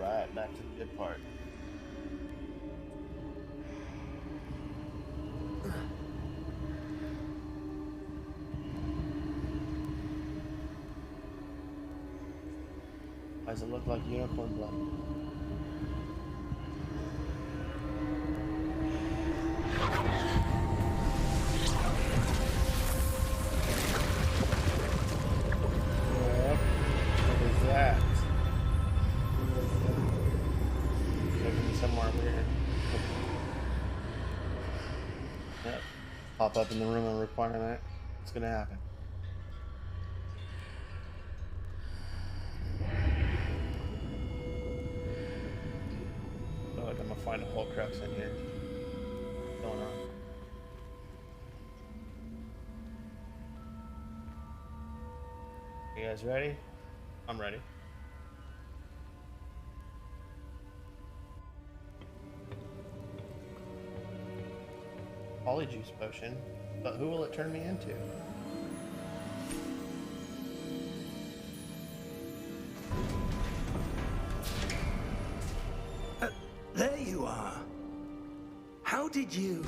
right back to the good part. Why does it look like unicorn blood? What is that? Taking me somewhere weird. Yep. Pop up in the room and requirement. What's gonna happen? Feel like I'm gonna find a Horcrux in here. What's going on? You guys ready? I'm ready. Polyjuice potion, but who will it turn me into? There you are. How did you...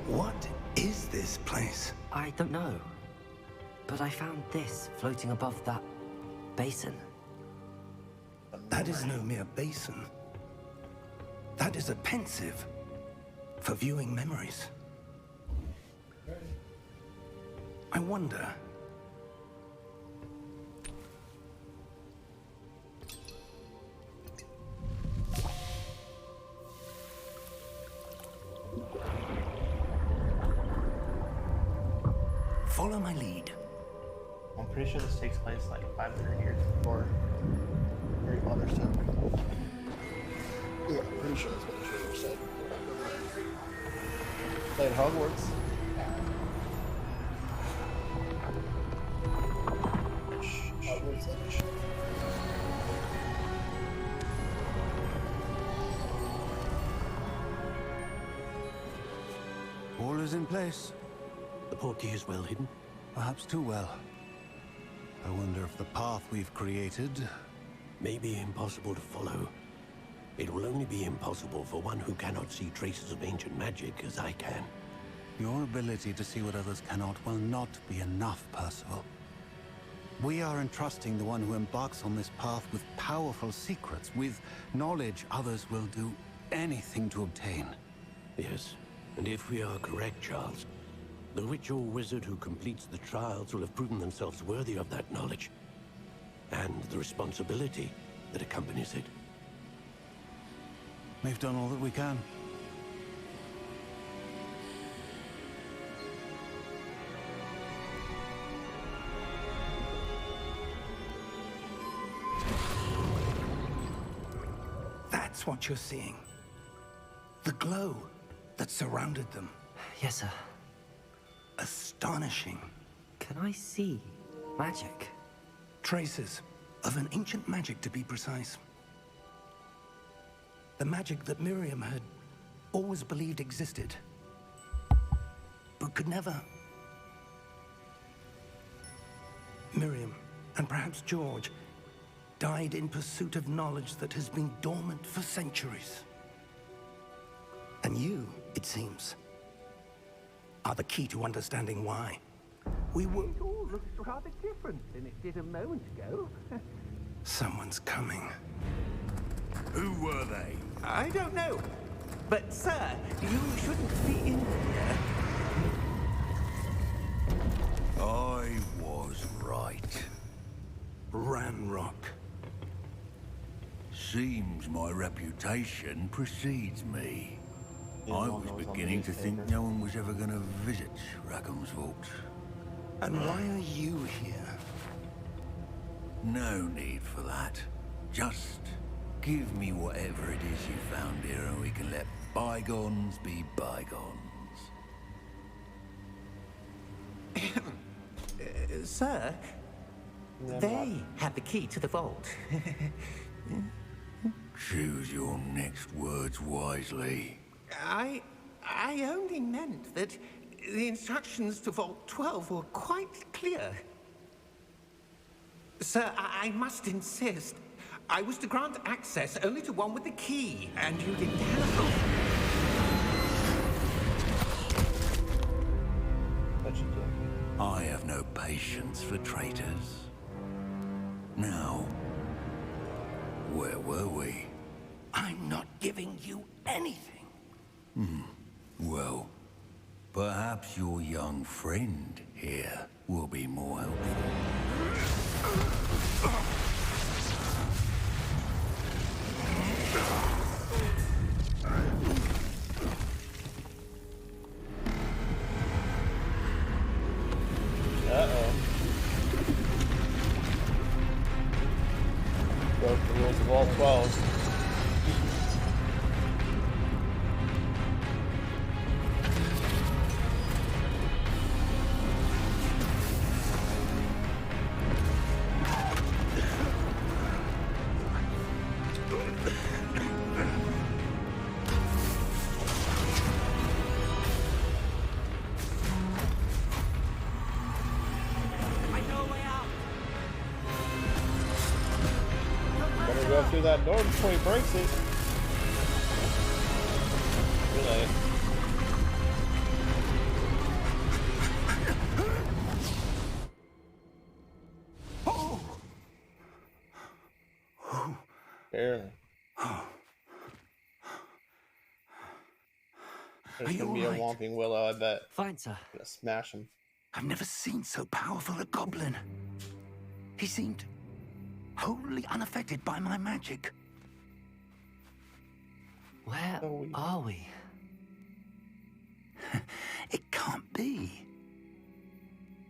What is this place? I don't know. But I found this floating above that basin. That is no mere basin. That is a pensive for viewing memories. I wonder... Follow my lead. I'm pretty sure this takes place like 500 years before Harry Potter's time. Yeah, I'm pretty sure that's what the trailer said. Played Hogwarts. Hogwarts Edge. All is in place. The portkey is well hidden. Perhaps too well. I wonder if the path we've created... May be impossible to follow. It will only be impossible for one who cannot see traces of ancient magic as I can. Your ability to see what others cannot will not be enough, Percival. We are entrusting the one who embarks on this path with powerful secrets, with knowledge others will do anything to obtain. Yes, and if we are correct, Charles, the witch or wizard who completes the trials will have proven themselves worthy of that knowledge, and the responsibility that accompanies it. We've done all that we can. That's what you're seeing. The glow that surrounded them. Yes, sir. Astonishing. Can I see magic? Traces of an ancient magic, to be precise. The magic that Miriam had always believed existed, but could never. Miriam, and perhaps George, died in pursuit of knowledge that has been dormant for centuries. And you, it seems, are the key to understanding why. We were... It all looks rather different than it did a moment ago. Someone's coming. Who were they? I don't know. But, sir, you shouldn't be in here. I was right. Ranrock. Seems my reputation precedes me. Yeah, I no was one knows on beginning the to think newspaper. no one was ever going to visit Rackham's Vault. And why are you here? No need for that. Just give me whatever it is you found here and we can let bygones be bygones. Sir, they have the key to the vault. Choose your next words wisely. I only meant that the instructions to Vault 12 were quite clear. Sir, I must insist. I was to grant access only to one with the key, and you didn't have. What you do? I have no patience for traitors. Now, where were we? I'm not giving you anything. Well, perhaps your young friend here will be more helpful. Uh-oh. Broke the rules of all 12. Better go through that door before he breaks it. Too late. Barely. There's gonna be a Whomping Willow, I bet. Fine, sir. Gonna smash him. I've never seen so powerful a goblin. He seemed wholly unaffected by my magic. Where are we? It can't be.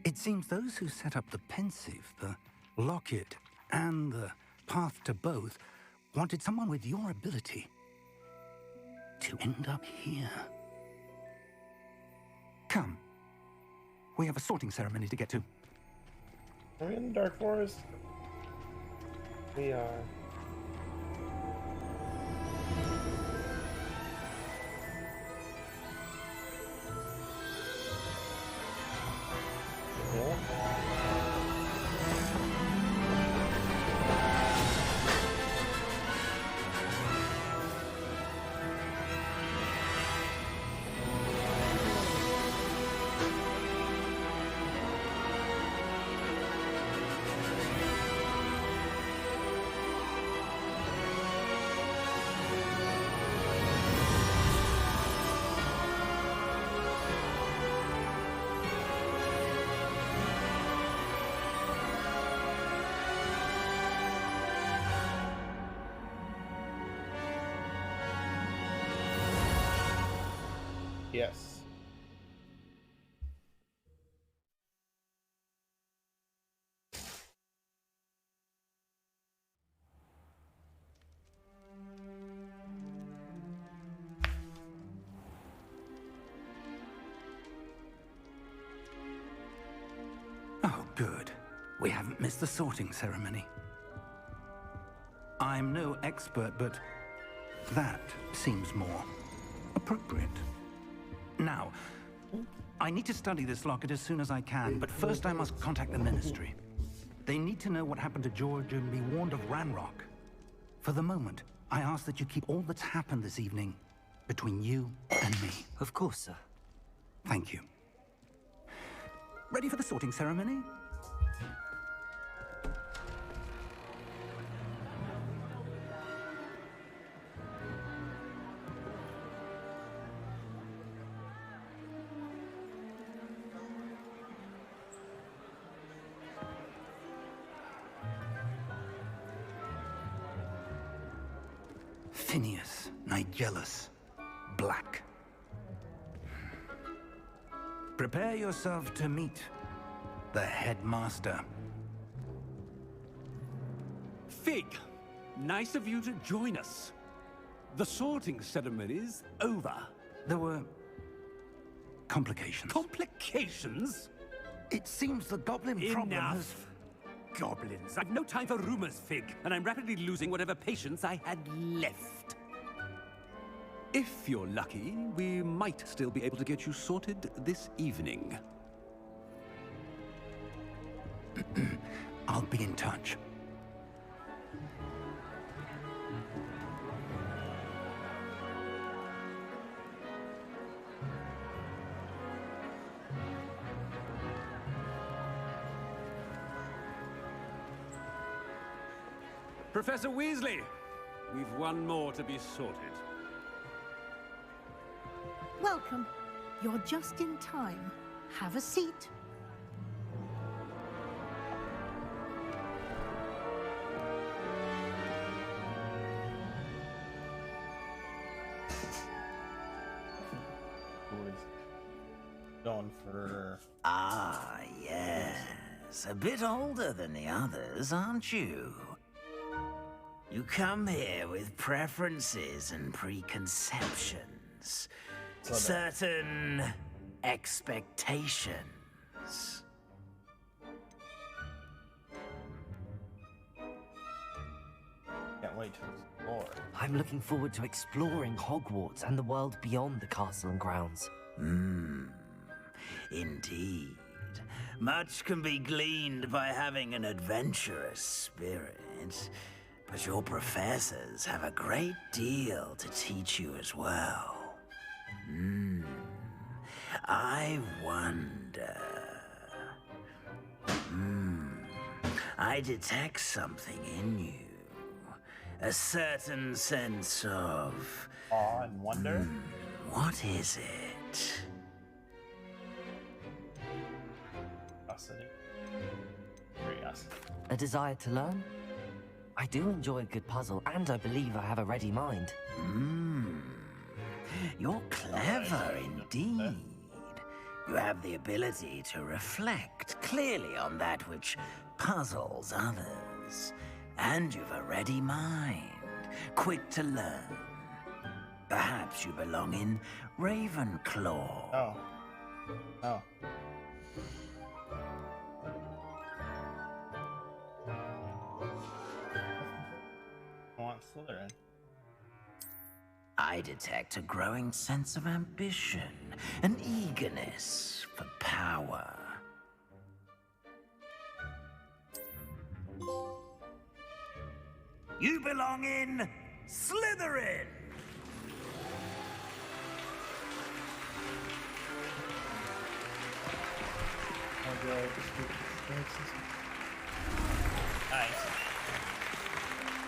It seems those who set up the Pensieve, the Locket, and the Path to Both wanted someone with your ability to end up here. Come. We have a sorting ceremony to get to. Are we in the Dark Forest? We are. Yeah. Yes. Oh, good. We haven't missed the sorting ceremony. I'm no expert, but that seems more appropriate. Now, I need to study this locket as soon as I can, but first I must contact the Ministry. They need to know what happened to George and be warned of Ranrock. For the moment, I ask that you keep all that's happened this evening between you and me. Of course, sir. Thank you. Ready for the sorting ceremony? Phineas Nigellus Black. Prepare yourself to meet the headmaster. Fig, nice of you to join us. The sorting ceremony's over. There were complications. Complications? It seems the goblin problem has... Enough. Goblins. I've no time for rumors, Fig, and I'm rapidly losing whatever patience I had left. If you're lucky, we might still be able to get you sorted this evening. I'll be in touch. Professor Weasley, we've one more to be sorted. Welcome. You're just in time. Have a seat. Going for... Ah, yes. A bit older than the others, aren't you? You come here with preferences and preconceptions. Certain expectations. Can't wait to explore. I'm looking forward to exploring Hogwarts and the world beyond the castle and grounds. Indeed. Much can be gleaned by having an adventurous spirit, but your professors have a great deal to teach you as well. I wonder... I detect something in you. A certain sense of... Awe and wonder? What is it? Curiosity. A desire to learn? I do enjoy a good puzzle, and I believe I have a ready mind. You're clever indeed. You have the ability to reflect clearly on that which puzzles others. And you've a ready mind, quick to learn. Perhaps you belong in Ravenclaw. Oh. Oh. I want Slytherin. I detect a growing sense of ambition, an eagerness for power. You belong in Slytherin! Nice.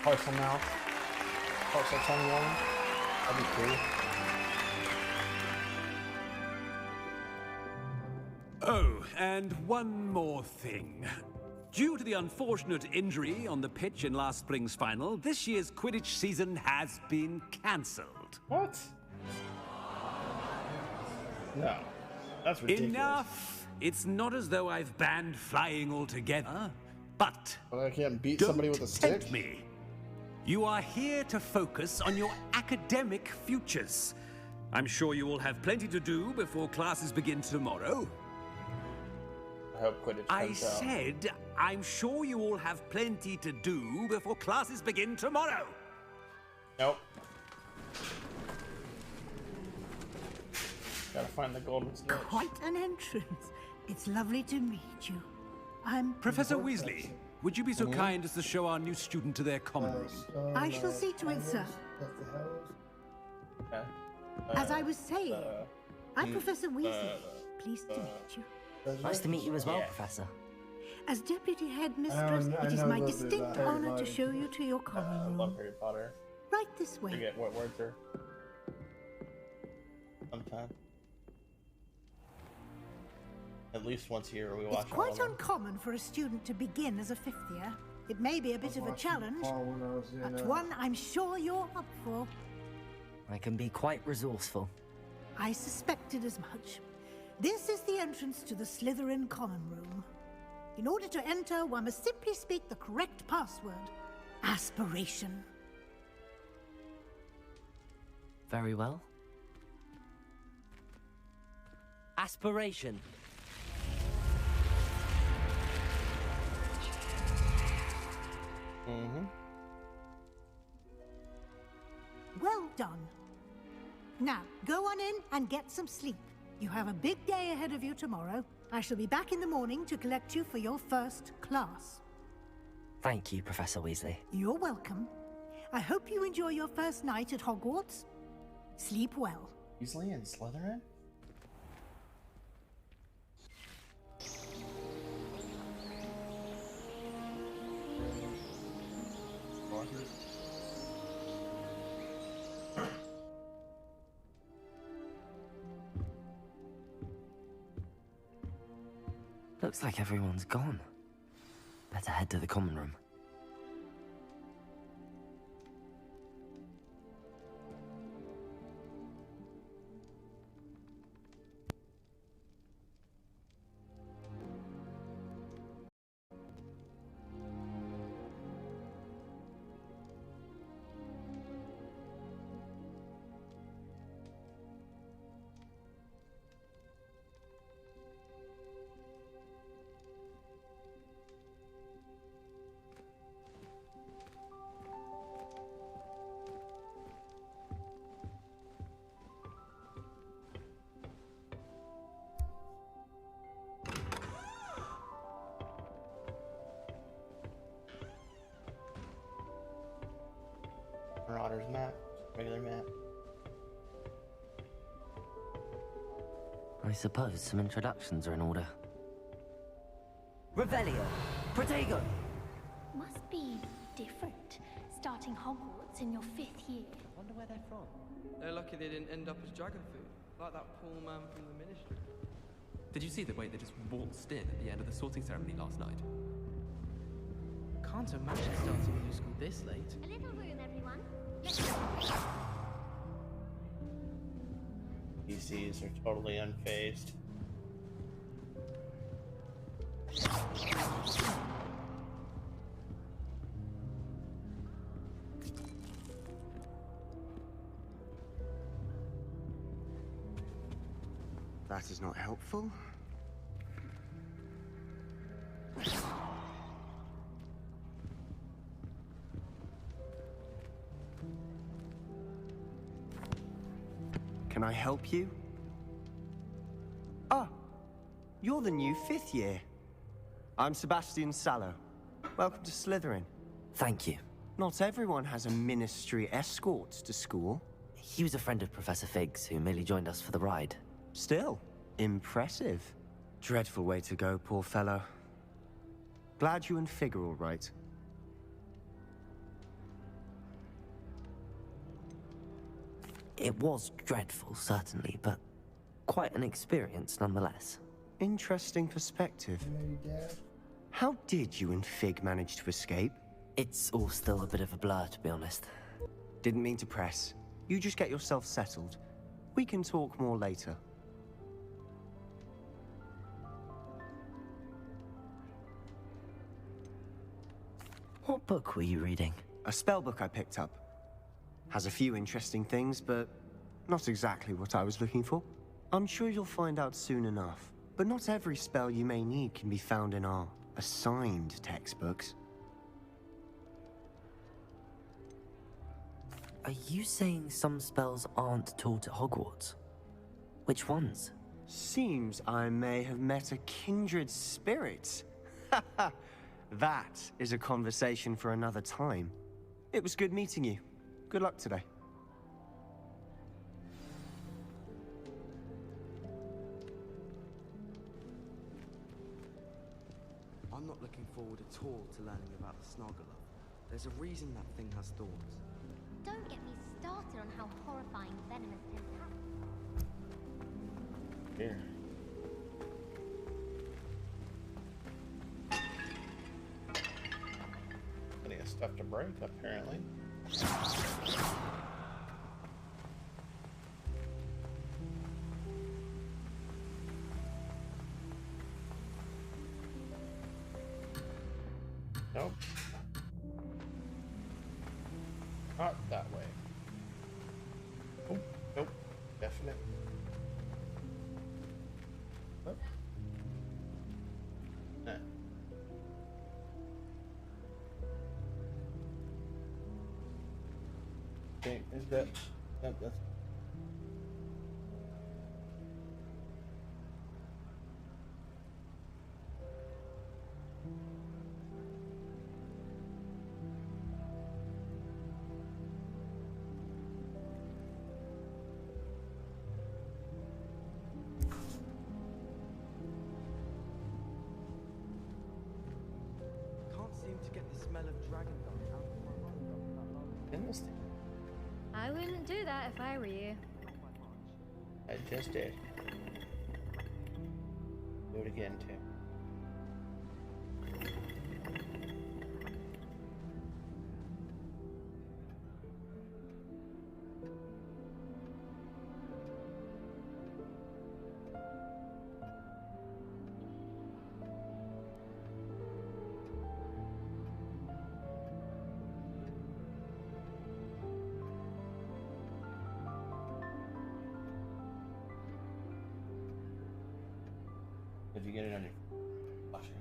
Parcel mouth. Parcel tongue one. That'd be cool. Oh, and one more thing. Due to the unfortunate injury on the pitch in last spring's final, this year's Quidditch season has been cancelled. What? No. That's ridiculous. Enough! It's not as though I've banned flying altogether, but Well, I can't beat don't somebody with a stick. tempt me. You are here to focus on your academic futures. I'm sure you will have plenty to do before classes begin tomorrow. I hope Quidditch I comes out. said, I'm sure you all have plenty to do before classes begin tomorrow. Nope. Gotta find the golden snitch. Quite an entrance. It's lovely to meet you. I'm... Professor Weasley, would you be so kind as to show our new student to their common room? I shall see to it, sir. Okay. As I was saying, I'm Professor Weasley. Pleased to meet you. Nice to meet you as well, Yeah. Professor. As Deputy Headmistress, it is my distinct honor to show you to your I common love room. Harry Potter. Right this way. Forget what words are. Sometime. At least once a year we watch It's all quite of them. uncommon for a student to begin as a fifth year. It may be a bit of a challenge, but one I'm sure you're up for. I can be quite resourceful. I suspected as much. This is the entrance to the Slytherin Common Room. In order to enter, one must simply speak the correct password. Aspiration. Very well. Aspiration. Well done. Now, go on in and get some sleep. You have a big day ahead of you tomorrow. I shall be back in the morning to collect you for your first class. Thank you, Professor Weasley. You're welcome. I hope you enjoy your first night at Hogwarts. Sleep well. Weasley and Slytherin? Looks like everyone's gone. Better head to the common room. Marauders map, regular map. I suppose some introductions are in order. Revelio! Protego! Must be different, starting Hogwarts in your 5th year. Wonder where they're from. They're lucky they didn't end up as dragon food, like that poor man from the Ministry. Did you see the way they just waltzed in at the end of the sorting ceremony last night? Can't imagine starting a new school this late. A little room, everyone. PCs are totally unfazed. That is not helpful. Can I help you? Ah, you're the new 5th year. I'm Sebastian Sallow. Welcome to Slytherin. Thank you. Not everyone has a ministry escort to school. He was a friend of Professor Fig's who merely joined us for the ride. Still, impressive. Dreadful way to go, poor fellow. Glad you and Fig are all right. It was dreadful, certainly, but quite an experience nonetheless. Interesting perspective. How did you and Fig manage to escape? It's all still a bit of a blur, to be honest. Didn't mean to press. You just get yourself settled. We can talk more later. What book were you reading? A spell book I picked up. Has a few interesting things, but not exactly what I was looking for. I'm sure you'll find out soon enough. But not every spell you may need can be found in our assigned textbooks. Are you saying some spells aren't taught at Hogwarts? Which ones? Seems I may have met a kindred spirit. That is a conversation for another time. It was good meeting you. Good luck today. I'm not looking forward at all to learning about the Snoggler. There's a reason that thing has thorns. Don't get me started on how horrifying venomous tentacles. Here. Plenty of stuff to break, apparently. Nope. Not that way. Oh, nope. Definite. Nope. Nah. Okay, is that? Nope, that's. smell of dragon dung out of my Goodness. I wouldn't do that if I were you. I just did. Do it again, too. Did you get it on your washing?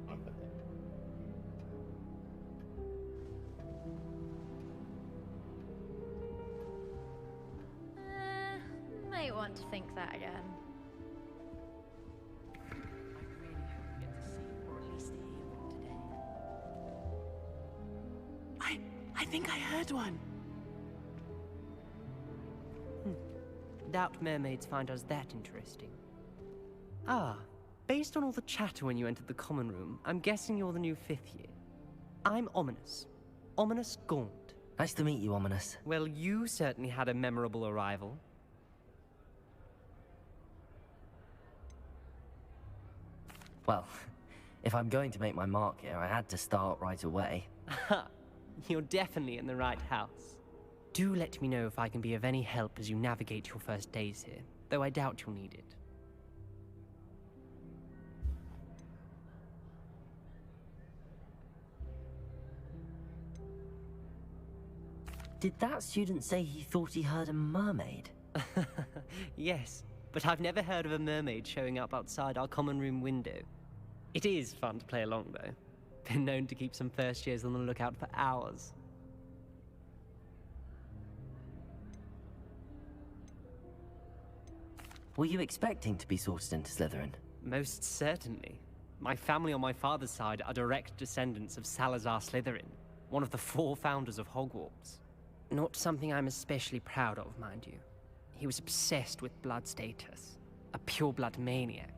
I'll put that. Might want to think that again. I think I heard one. Doubt mermaids find us that interesting. Ah, based on all the chatter when you entered the common room, I'm guessing you're the new 5th year. I'm Ominis. Ominis Gaunt. Nice to meet you, Ominis. Well, you certainly had a memorable arrival. Well, if I'm going to make my mark here, I had to start right away. Ha! You're definitely in the right house. Do let me know if I can be of any help as you navigate your first days here, though I doubt you'll need it. Did that student say he thought he heard a mermaid? Yes, but I've never heard of a mermaid showing up outside our common room window. It is fun to play along, though. Been known to keep some first years on the lookout for hours. Were you expecting to be sorted into Slytherin? Most certainly. My family on my father's side are direct descendants of Salazar Slytherin, one of the 4 founders of Hogwarts. Not something I'm especially proud of, mind you. He was obsessed with blood status, a pure-blood maniac.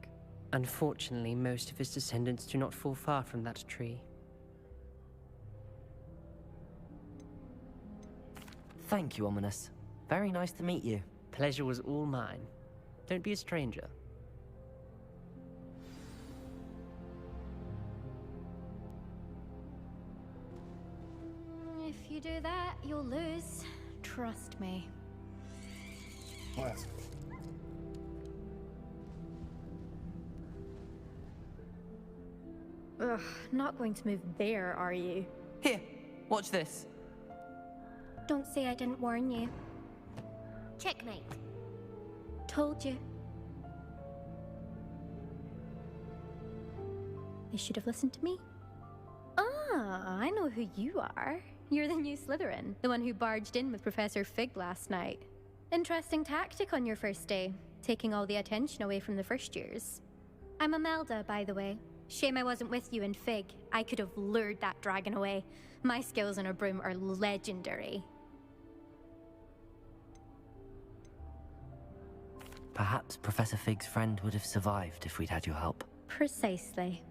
Unfortunately, most of his descendants do not fall far from that tree. Thank you, Ominis. Very nice to meet you. Pleasure was all mine. Don't be a stranger. If you do that, you'll lose. Trust me. What? Ugh, not going to move there, are you? Here, watch this. Don't say I didn't warn you. Checkmate. Told you. They should have listened to me. Ah, I know who you are. You're the new Slytherin, the one who barged in with Professor Fig last night. Interesting tactic on your first day, taking all the attention away from the first years. I'm Imelda, by the way. Shame I wasn't with you in Fig. I could have lured that dragon away. My skills on a broom are legendary. Perhaps Professor Fig's friend would have survived if we'd had your help. Precisely.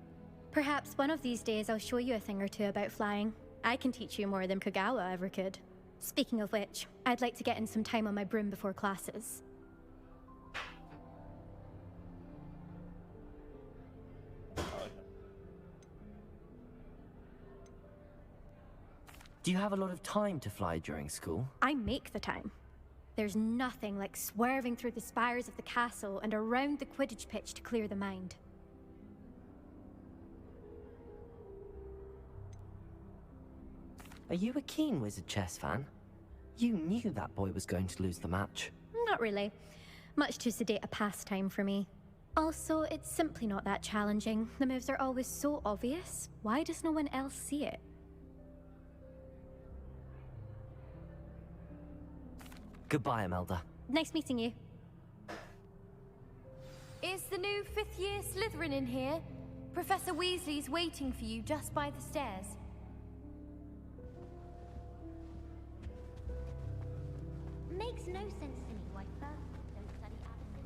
Perhaps one of these days I'll show you a thing or two about flying. I can teach you more than Kagawa ever could. Speaking of which, I'd like to get in some time on my broom before classes. Do you have a lot of time to fly during school? I make the time. There's nothing like swerving through the spires of the castle and around the Quidditch pitch to clear the mind. Are you a keen Wizard Chess fan? You knew that boy was going to lose the match. Not really. Much too sedate a pastime for me. Also, it's simply not that challenging. The moves are always so obvious. Why does no one else see it? Goodbye, Imelda. Nice meeting you. Is the new 5th year Slytherin in here? Professor Weasley's waiting for you just by the stairs. Makes no sense to me why first don't study Addison.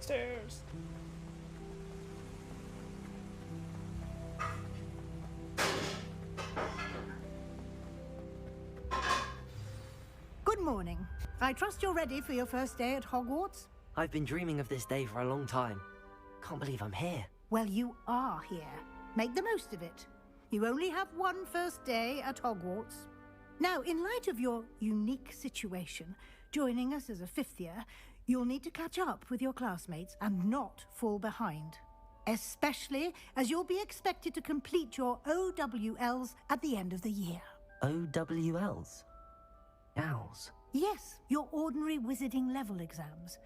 stairs. Good morning. I trust you're ready for your first day at Hogwarts? I've been dreaming of this day for a long time. Can't believe I'm here. Well, you are here. Make the most of it. You only have one first day at Hogwarts. Now, in light of your unique situation, joining us as a fifth year, you'll need to catch up with your classmates and not fall behind. Especially as you'll be expected to complete your OWLs at the end of the year. OWLs? Owls? Yes, your ordinary wizarding level exams.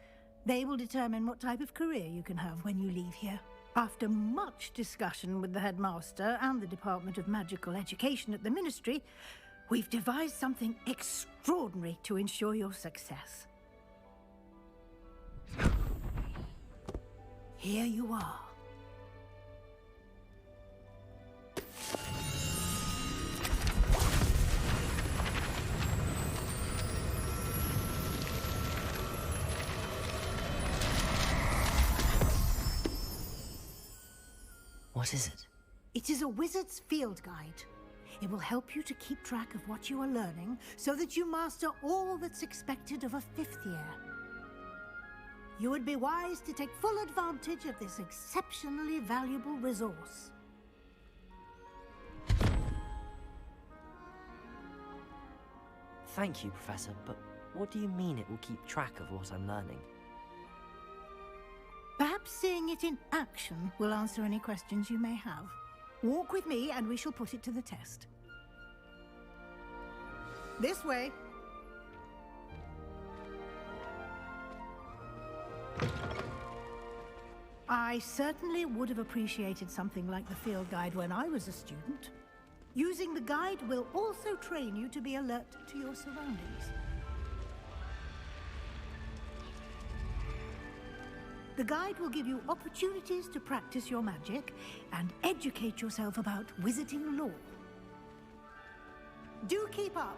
They will determine what type of career you can have when you leave here. After much discussion with the headmaster and the Department of Magical Education at the Ministry, we've devised something extraordinary to ensure your success. Here you are. What is it? It is a wizard's field guide. It will help you to keep track of what you are learning so that you master all that's expected of a fifth year. You would be wise to take full advantage of this exceptionally valuable resource. Thank you, Professor, but what do you mean it will keep track of what I'm learning? Perhaps seeing it in action will answer any questions you may have. Walk with me and we shall put it to the test. This way. I certainly would have appreciated something like the field guide when I was a student. Using the guide will also train you to be alert to your surroundings. The guide will give you opportunities to practice your magic and educate yourself about wizarding lore. Do keep up!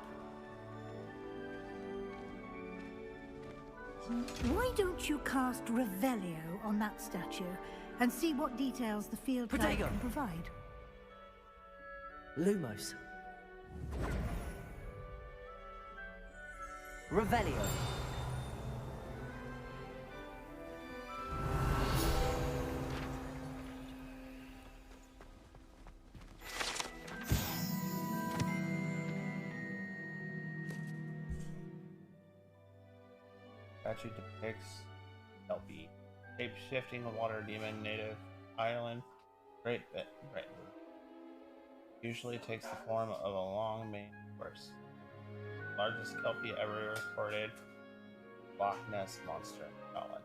Why don't you cast Revelio on that statue and see what details the field guide can provide? Lumos. Revelio. Statue depicts Kelpie, shape-shifting water demon native island, Great Britain. Usually takes the form of a long maned horse. Largest Kelpie ever recorded, Loch Ness Monster in Scotland.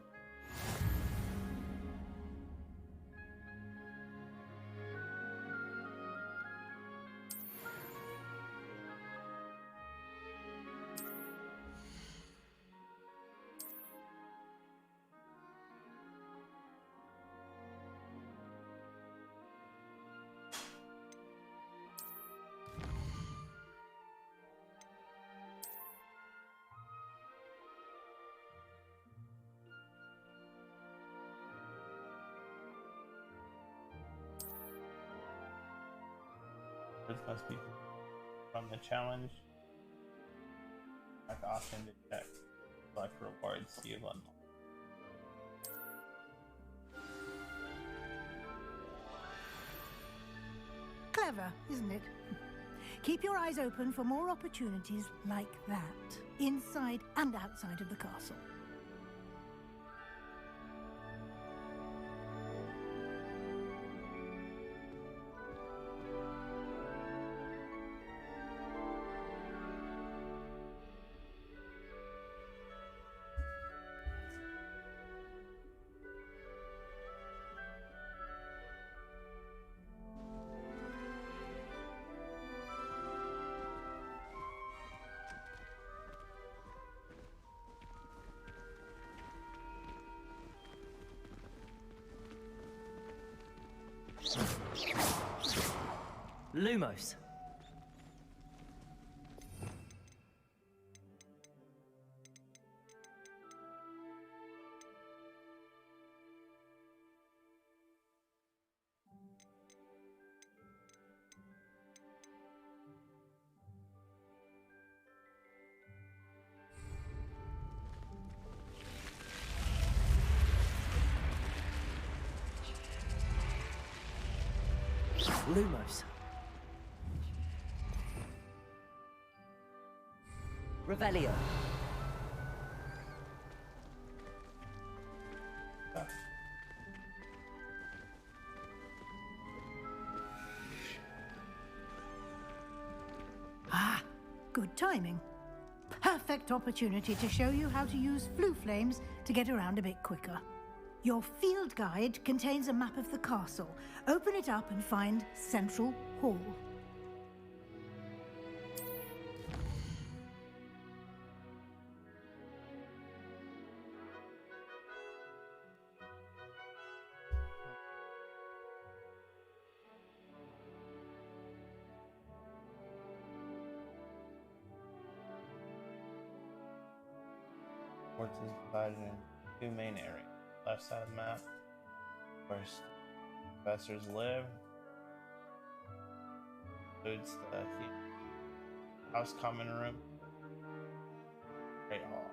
This must be from the challenge. Like often to check select rewards you've unlocked. Clever, isn't it? Keep your eyes open for more opportunities like that, inside and outside of the castle. Lumos. Lumos. Revelio. Ah, good timing. Perfect opportunity to show you how to use flue flames to get around a bit quicker. Your field guide contains a map of the castle. Open it up and find Central Hall. Hogwarts is divided into two main areas. Left side of the map, where professors live, includes the house common room, Great Hall.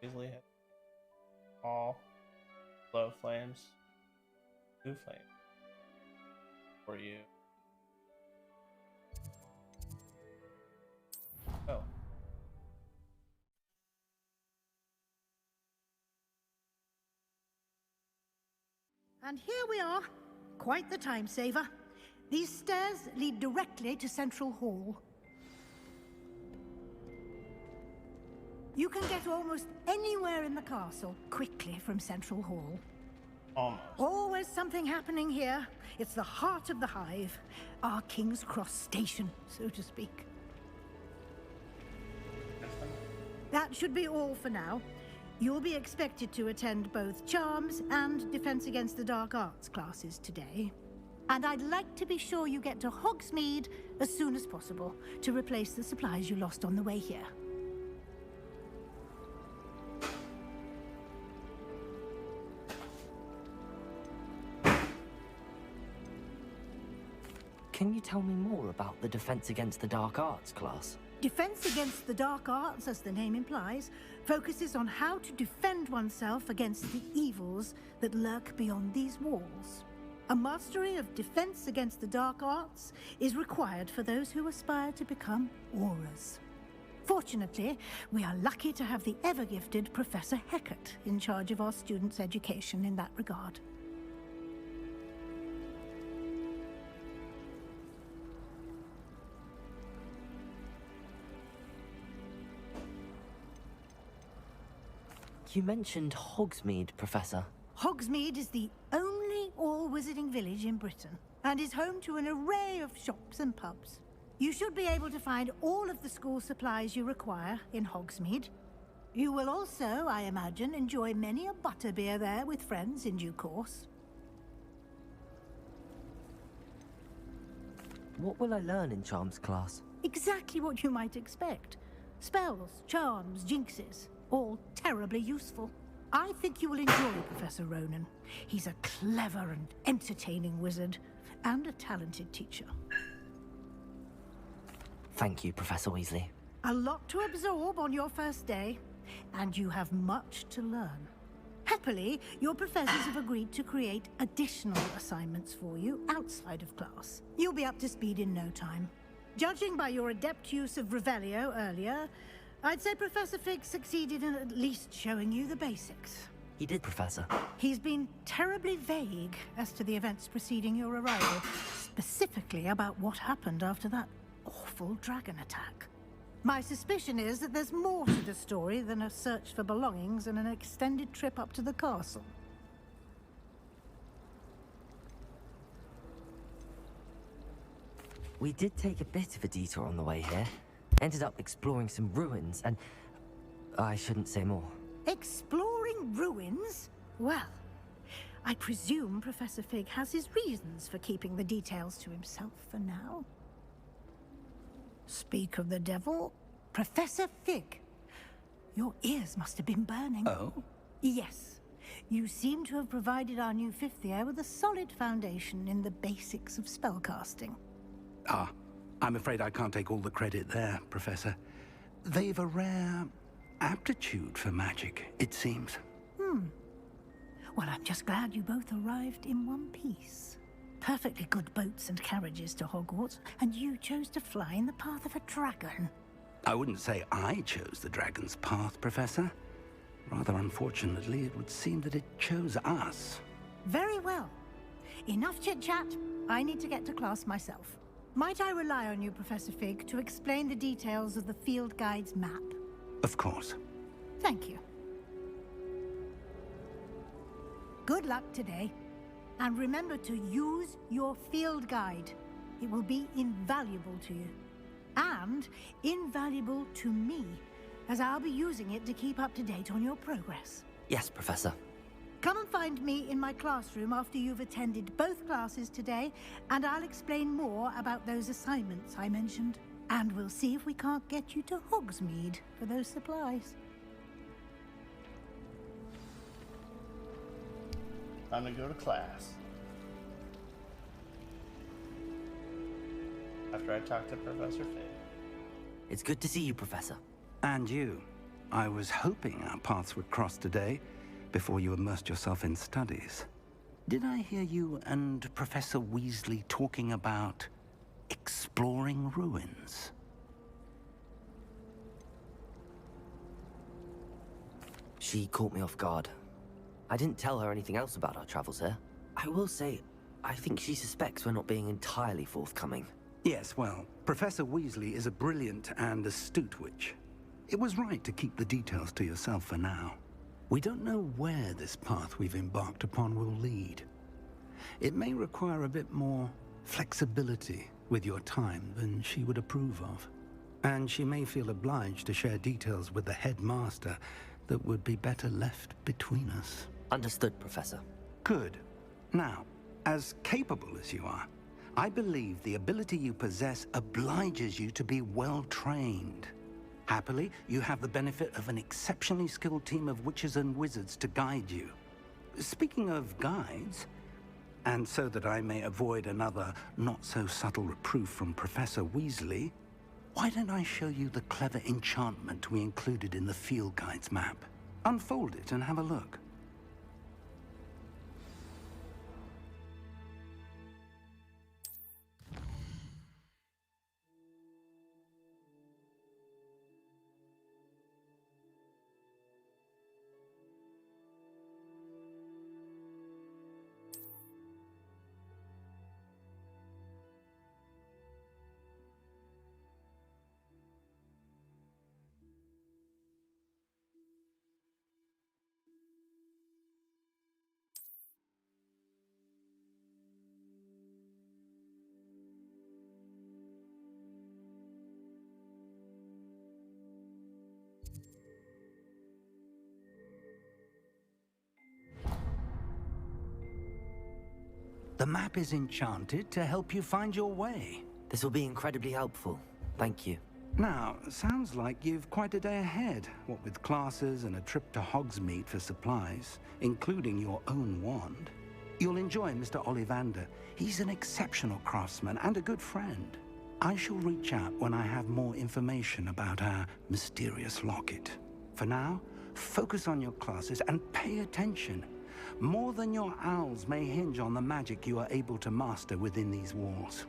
Easily hit all low flames, blue flame for you. Oh. And here we are. Quite the time saver. These stairs lead directly to Central Hall. You can get almost anywhere in the castle quickly from Central Hall. Almost. Always something happening here. It's the heart of the Hive. Our King's Cross station, so to speak. That should be all for now. You'll be expected to attend both Charms and Defense Against the Dark Arts classes today. And I'd like to be sure you get to Hogsmeade as soon as possible to replace the supplies you lost on the way here. Can you tell me more about the Defense Against the Dark Arts class? Defense Against the Dark Arts, as the name implies, focuses on how to defend oneself against the evils that lurk beyond these walls. A mastery of Defense Against the Dark Arts is required for those who aspire to become Aurors. Fortunately, we are lucky to have the ever-gifted Professor Hecat in charge of our students' education in that regard. You mentioned Hogsmeade, Professor. Hogsmeade is the only all-wizarding village in Britain, and is home to an array of shops and pubs. You should be able to find all of the school supplies you require in Hogsmeade. You will also, I imagine, enjoy many a butterbeer there with friends in due course. What will I learn in Charms class? Exactly what you might expect. Spells, charms, jinxes. All terribly useful. I think you will enjoy Professor Ronen. He's a clever and entertaining wizard, and a talented teacher. Thank you, Professor Weasley. A lot to absorb on your first day, and you have much to learn. Happily, your professors have agreed to create additional assignments for you outside of class. You'll be up to speed in no time. Judging by your adept use of Revelio earlier, I'd say Professor Fig succeeded in at least showing you the basics. He did, Professor. He's been terribly vague as to the events preceding your arrival, specifically about what happened after that awful dragon attack. My suspicion is that there's more to the story than a search for belongings and an extended trip up to the castle. We did take a bit of a detour on the way here. Ended up exploring some ruins, and I shouldn't say more. Exploring ruins? Well, I presume Professor Fig has his reasons for keeping the details to himself for now. Speak of the devil, Professor Fig. Your ears must have been burning. Oh? Yes. You seem to have provided our new fifth year with a solid foundation in the basics of spellcasting. Ah, I'm afraid I can't take all the credit there, Professor. They've a rare aptitude for magic, it seems. Well, I'm just glad you both arrived in one piece. Perfectly good boats and carriages to Hogwarts, and you chose to fly in the path of a dragon. I wouldn't say I chose the dragon's path, Professor. Rather unfortunately, it would seem that it chose us. Very well. Enough chit-chat. I need to get to class myself. Might I rely on you, Professor Fig, to explain the details of the field guide's map? Of course. Thank you. Good luck today. And remember to use your field guide. It will be invaluable to you. And invaluable to me, as I'll be using it to keep up to date on your progress. Yes, Professor. Come and find me in my classroom after you've attended both classes today, and I'll explain more about those assignments I mentioned. And we'll see if we can't get you to Hogsmeade for those supplies. Time to go to class. After I talk to Professor Fig. It's good to see you, Professor. And you. I was hoping our paths would cross today, before you immersed yourself in studies. Did I hear you and Professor Weasley talking about exploring ruins? She caught me off guard. I didn't tell her anything else about our travels here. I will say, I think she suspects we're not being entirely forthcoming. Yes, well, Professor Weasley is a brilliant and astute witch. It was right to keep the details to yourself for now. We don't know where this path we've embarked upon will lead. It may require a bit more flexibility with your time than she would approve of. And she may feel obliged to share details with the headmaster that would be better left between us. Understood, Professor. Good. Now, as capable as you are, I believe the ability you possess obliges you to be well trained. Happily, you have the benefit of an exceptionally skilled team of witches and wizards to guide you. Speaking of guides, and so that I may avoid another not-so-subtle reproof from Professor Weasley, why don't I show you the clever enchantment we included in the field guide's map? Unfold it and have a look. The map is enchanted to help you find your way. This will be incredibly helpful. Thank you. Now, sounds like you've quite a day ahead, what with classes and a trip to Hogsmeade for supplies, including your own wand. You'll enjoy Mr. Ollivander. He's an exceptional craftsman and a good friend. I shall reach out when I have more information about our mysterious locket. For now, focus on your classes and pay attention. More than your owls may hinge on the magic you are able to master within these walls.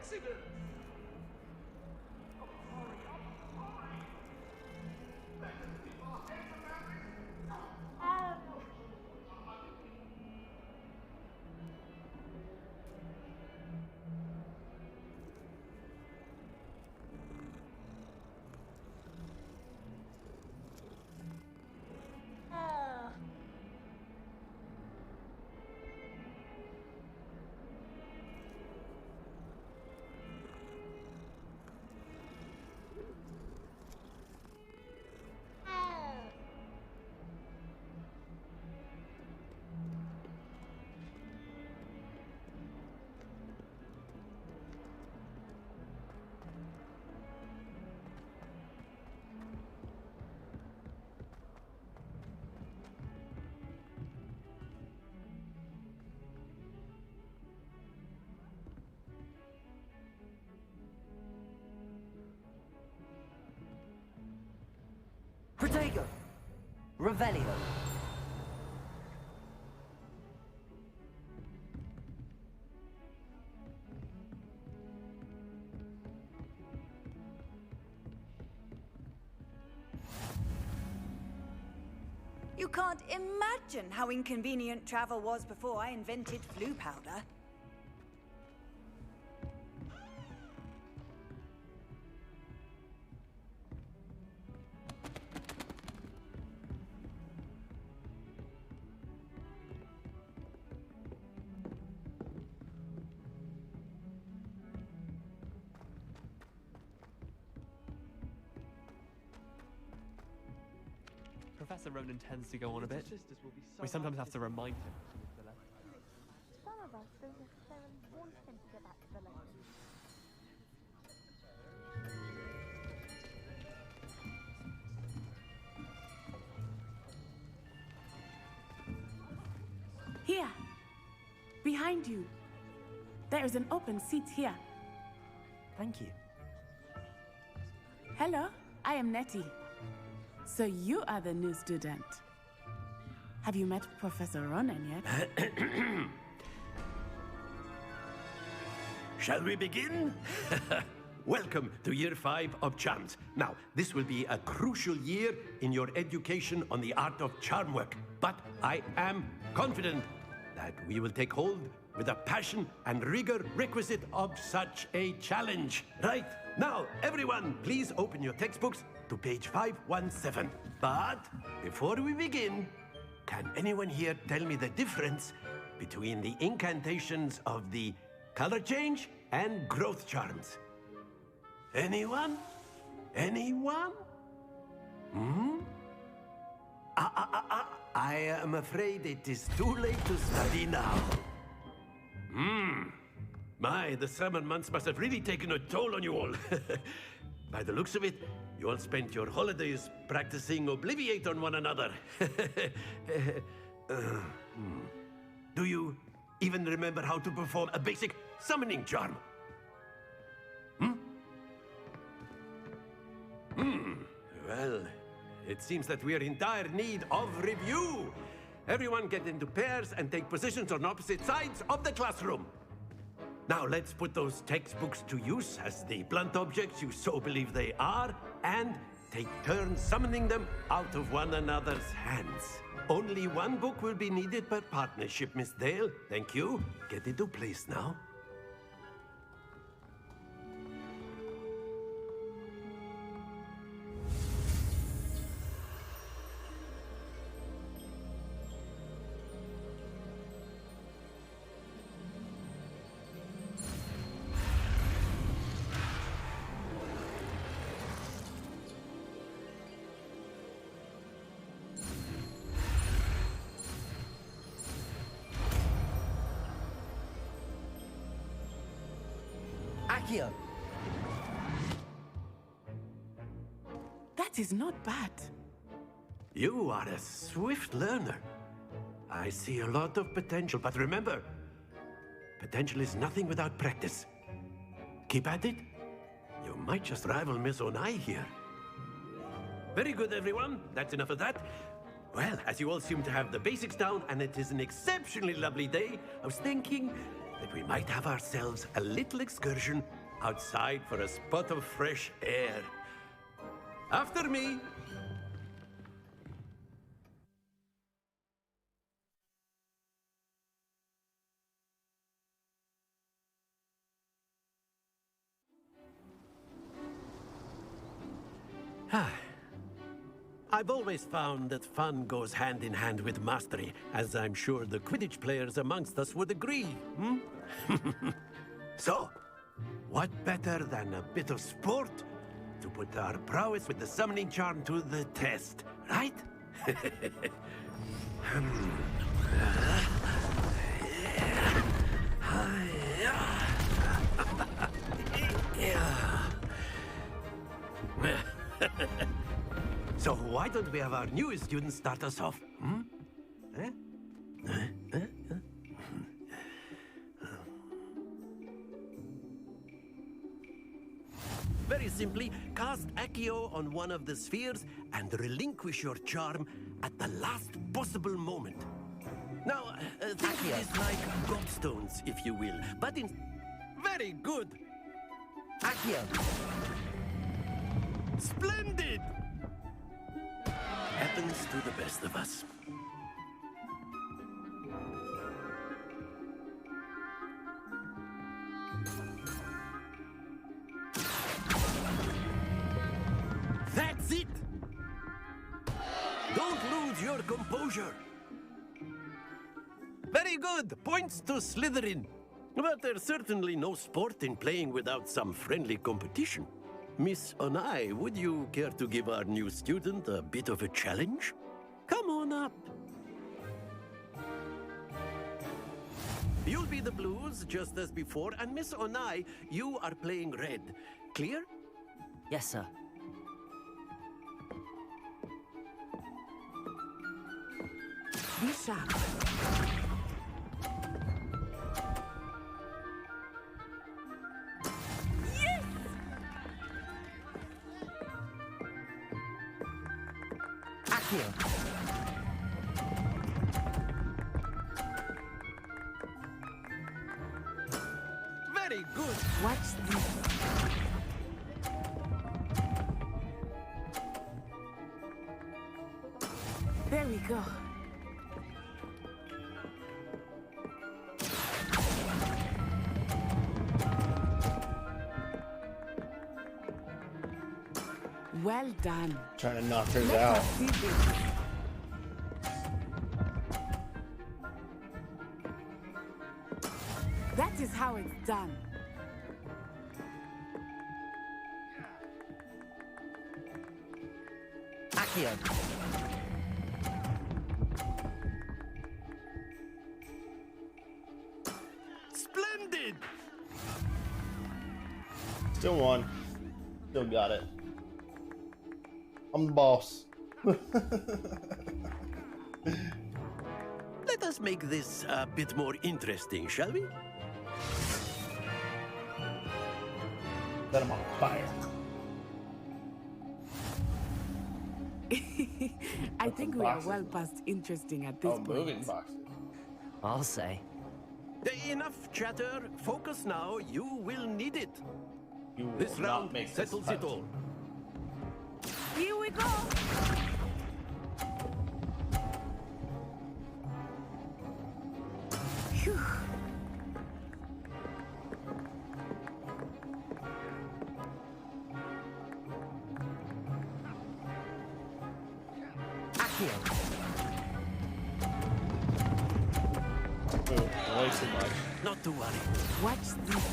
accident! Protego! Revelio! You can't imagine how inconvenient travel was before I invented flu powder. Professor Ronan tends to go on a bit. We sometimes have to remind him. Some of us don't necessarily want him to get back to the lesson. Here! Behind you! There is an open seat here. Thank you. Hello, I am Nettie. So you are the new student. Have you met Professor Ronan yet? Shall we begin? Welcome to Year 5 of Charms. Now, this will be a crucial year in your education on the art of charm work. But I am confident that we will take hold with the passion and rigor requisite of such a challenge. Right, now, everyone, please open your textbooks to page 517. But before we begin, can anyone here tell me the difference between the incantations of the color change and growth charms? Anyone? Anyone? Hmm? I am afraid it is too late to study now. My, the summer months must have really taken a toll on you all. By the looks of it, you all spent your holidays practicing Obliviate on one another. Do you even remember how to perform a basic summoning charm? Well, it seems that we are in dire need of review. Everyone get into pairs and take positions on opposite sides of the classroom. Now let's put those textbooks to use as the blunt objects you so believe they are, and take turns summoning them out of one another's hands. Only one book will be needed per partnership, Miss Dale. Thank you. Get into place now. Accio! That is not bad. You are a swift learner. I see a lot of potential, but remember, potential is nothing without practice. Keep at it. You might just rival Miss Onai here. Very good, everyone. That's enough of that. Well, as you all seem to have the basics down, and it is an exceptionally lovely day, I was thinking that we might have ourselves a little excursion outside for a spot of fresh air. After me! I've always found that fun goes hand in hand with mastery, as I'm sure the Quidditch players amongst us would agree, hmm? So, what better than a bit of sport to put our prowess with the summoning charm to the test, right? So why don't we have our newest student start us off? Hmm? Very simply, cast Accio on one of the spheres and relinquish your charm at the last possible moment. Now, think of this like gobstones, if you will, but in... Very good! Accio! Splendid! Happens to the best of us. That's it! Don't lose your composure. Very good. Points to Slytherin. But there's certainly no sport in playing without some friendly competition. Miss Onai, would you care to give our new student a bit of a challenge? Come on up. You'll be the blues, just as before, and Miss Onai, you are playing red. Clear? Yes, sir. Be sharp. Here. Very good. Watch this. There we go. Well done. Trying to knock hers Let out. us see this. That is how it's done. Accio. Splendid! Still won. Still got it. I'm the boss. Let us make this a bit more interesting, shall we? Set him on fire. I think we are well past interesting at this point. Moving boxes. I'll say. Enough chatter. Focus now. You will need it. You will This not round make this settles it punch. all. Here we go. Phew. Accio. Ooh, way too much. Not to worry. Watch this.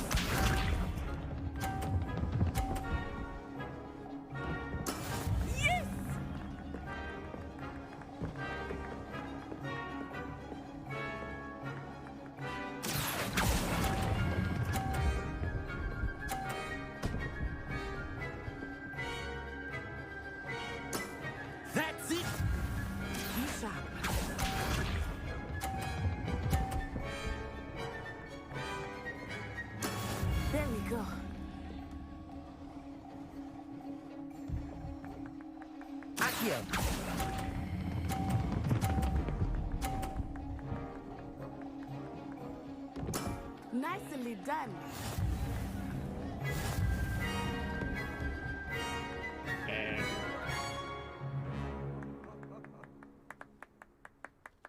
That's it! Be sharp. There we go. Accio. Nicely done.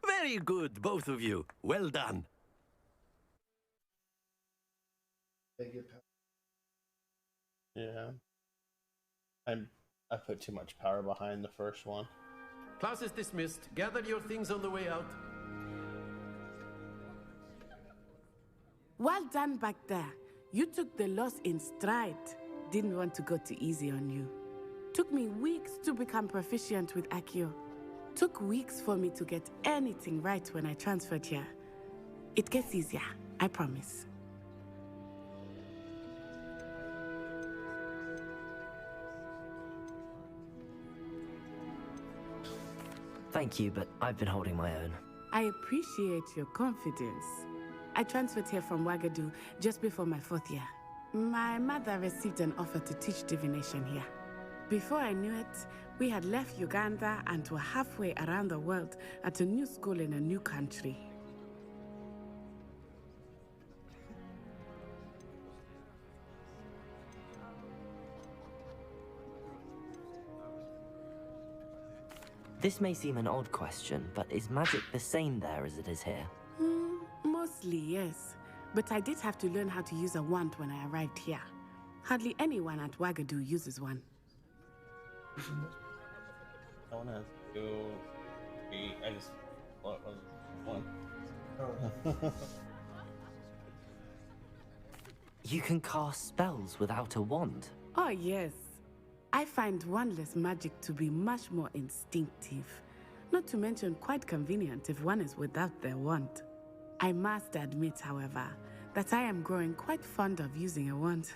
Very good, both of you. Well done. Yeah. I put too much power behind the first one. Class is dismissed. Gather your things on the way out. Well done back there. You took the loss in stride. Didn't want to go too easy on you. Took me weeks to become proficient with Accio. Took weeks for me to get anything right when I transferred here. It gets easier, I promise. Thank you, but I've been holding my own. I appreciate your confidence. I transferred here from Wagadu just before my 4th year. My mother received an offer to teach divination here. Before I knew it, we had left Uganda and were halfway around the world at a new school in a new country. This may seem an odd question, but is magic the same there as it is here? Mostly, yes. But I did have to learn how to use a wand when I arrived here. Hardly anyone at Wagadu uses one. I want to do... I just... What was one? You can cast spells without a wand? Oh, yes. I find wandless magic to be much more instinctive. Not to mention quite convenient if one is without their wand. I must admit, however, that I am growing quite fond of using a wand.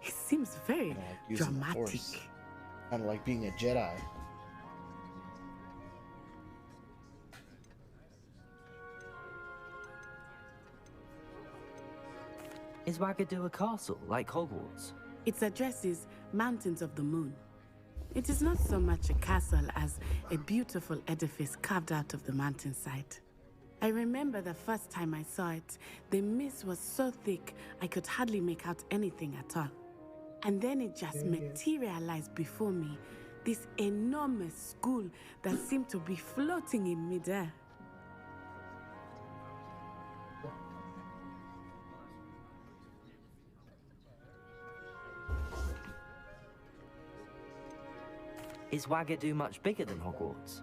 It seems very dramatic. Kind of like being a Jedi. Is Wagadu a castle, like Hogwarts? Its address is Mountains of the Moon. It is not so much a castle as a beautiful edifice carved out of the mountainside. I remember the first time I saw it, the mist was so thick I could hardly make out anything at all. And then it just materialized before me, this enormous school that seemed to be floating in midair. Is Wagadu much bigger than Hogwarts?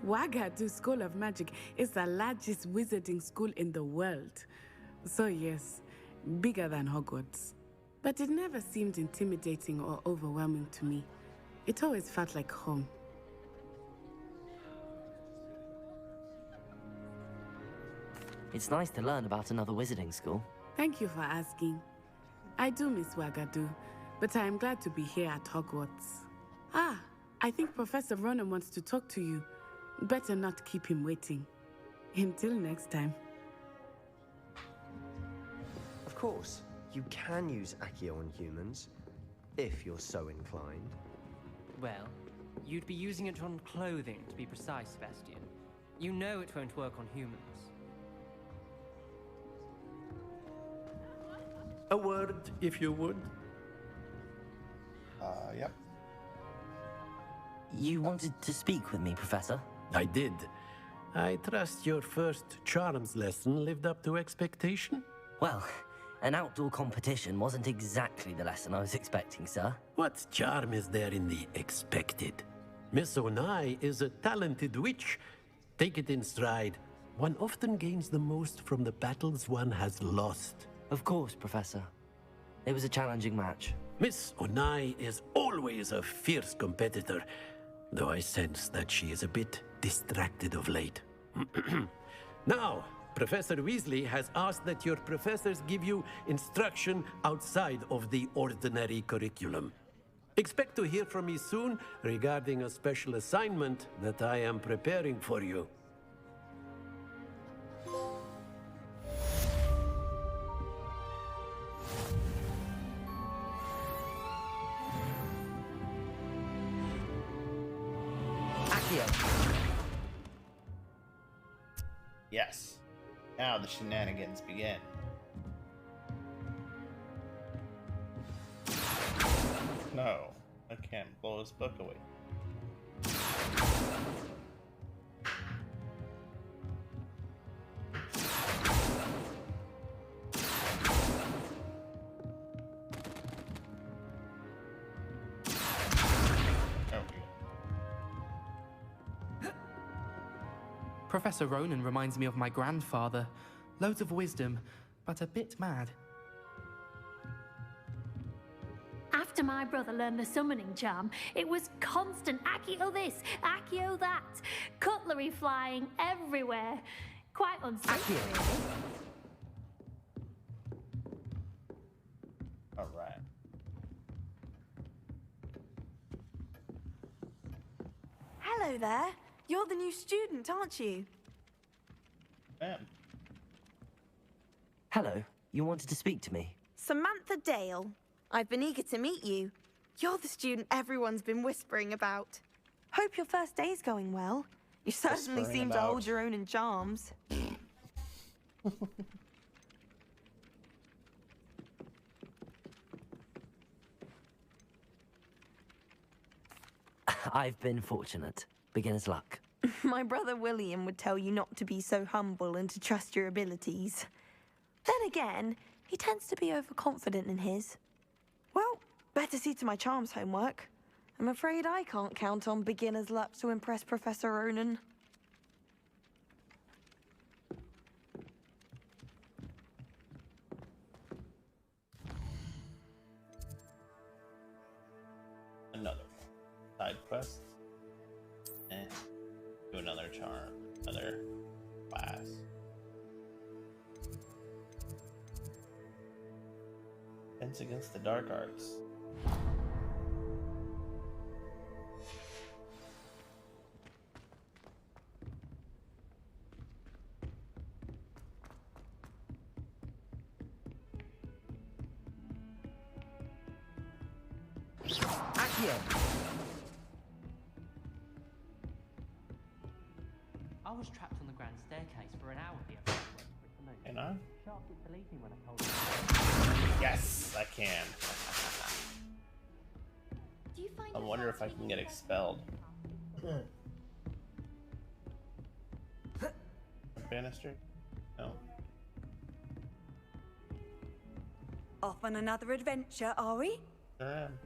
Wagadu School of Magic is the largest wizarding school in the world. So yes, bigger than Hogwarts. But it never seemed intimidating or overwhelming to me. It always felt like home. It's nice to learn about another wizarding school. Thank you for asking. I do miss Wagadu, but I am glad to be here at Hogwarts. Ah, I think Professor Ronen wants to talk to you. Better not keep him waiting. Until next time. Of course, you can use Accio on humans, if you're so inclined. Well, you'd be using it on clothing, to be precise, Sebastian. You know it won't work on humans. A word, if you would. Yep. You wanted to speak with me, Professor? I did. I trust your first charms lesson lived up to expectation? Well, an outdoor competition wasn't exactly the lesson I was expecting, sir. What charm is there in the expected? Miss Onai is a talented witch. Take it in stride. One often gains the most from the battles one has lost. Of course, Professor. It was a challenging match. Miss Onai is always a fierce competitor, though I sense that she is a bit distracted of late. Now, Professor Weasley has asked that your professors give you instruction outside of the ordinary curriculum. Expect to hear from me soon regarding a special assignment that I am preparing for you. Yes. Now the shenanigans begin. can't blow his book away. Professor Ronan reminds me of my grandfather. Loads of wisdom, but a bit mad. After my brother learned the summoning charm, it was constant Accio this, Accio that, cutlery flying everywhere. Quite unsafe, really. All right. Hello there. You're the new student, aren't you? Ma'am. Hello, you wanted to speak to me? Samantha Dale. I've been eager to meet you. You're the student everyone's been whispering about. Hope your first day's going well. You certainly seem to hold your own in charms. I've been fortunate. Beginner's luck. My brother William would tell you not to be so humble and to trust your abilities. Then again, he tends to be overconfident in his. Well, better see to my charms homework. I'm afraid I can't count on beginner's luck to impress Professor Ronan. Another side quest. And do another charm, another class. Defense against the dark arts. I was trapped on the grand staircase for an hour the other day. Can I? Sharp didn't believe me when I told him. Yes, I can. Do you find I wonder if I can get expelled. Banister? No. Off on another adventure, are we? Sure am.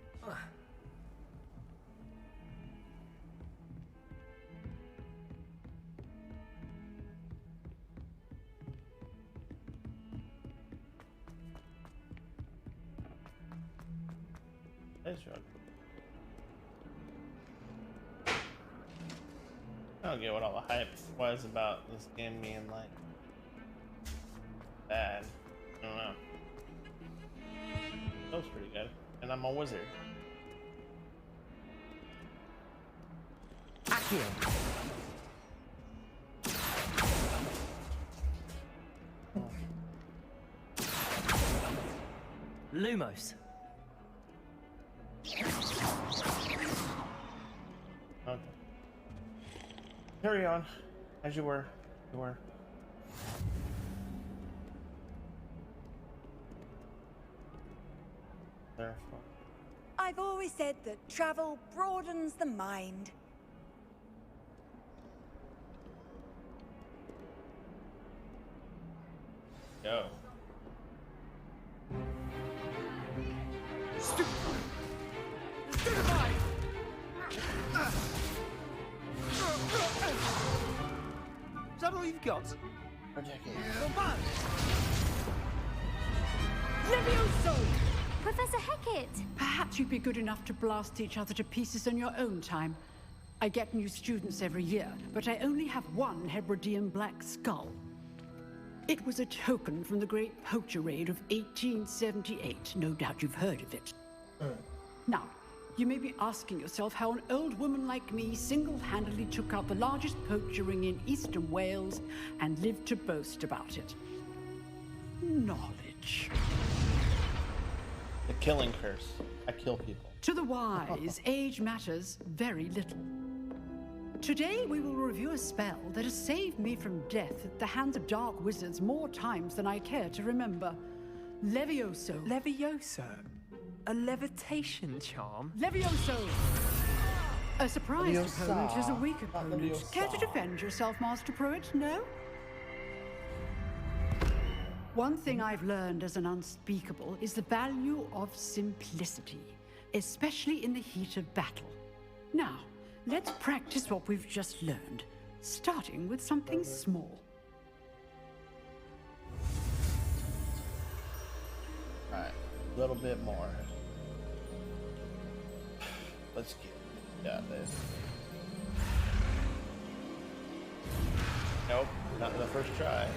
I don't get what all the hype was about this game being like bad. I don't know. That was pretty good. And I'm a wizard. Accio. Lumos. Okay. Carry on, as you were. You were. Therefore. I've always said that travel broadens the mind. Go. Is that all you've got? Levioso! Professor Hecat! Perhaps you'd be good enough to blast each other to pieces in your own time. I get new students every year, but I only have one Hebridean black skull. It was a token from the Great Poacher Raid of 1878. No doubt you've heard of it. Now, you may be asking yourself how an old woman like me single-handedly took out the largest poacher ring in eastern Wales and lived to boast about it. Knowledge. The killing curse. I kill people. To the wise, age matters very little. Today, we will review a spell that has saved me from death at the hands of dark wizards more times than I care to remember. Levioso. Levioso? A levitation charm? Levioso! A surprised Leviosa, opponent is a weak not opponent. Leviosa. Care to defend yourself, Master Pruitt? No? One thing I've learned as an unspeakable is the value of simplicity, especially in the heat of battle. Now, let's practice what we've just learned, starting with something small. Alright, a little bit more. Let's got this. Nope, not the first try.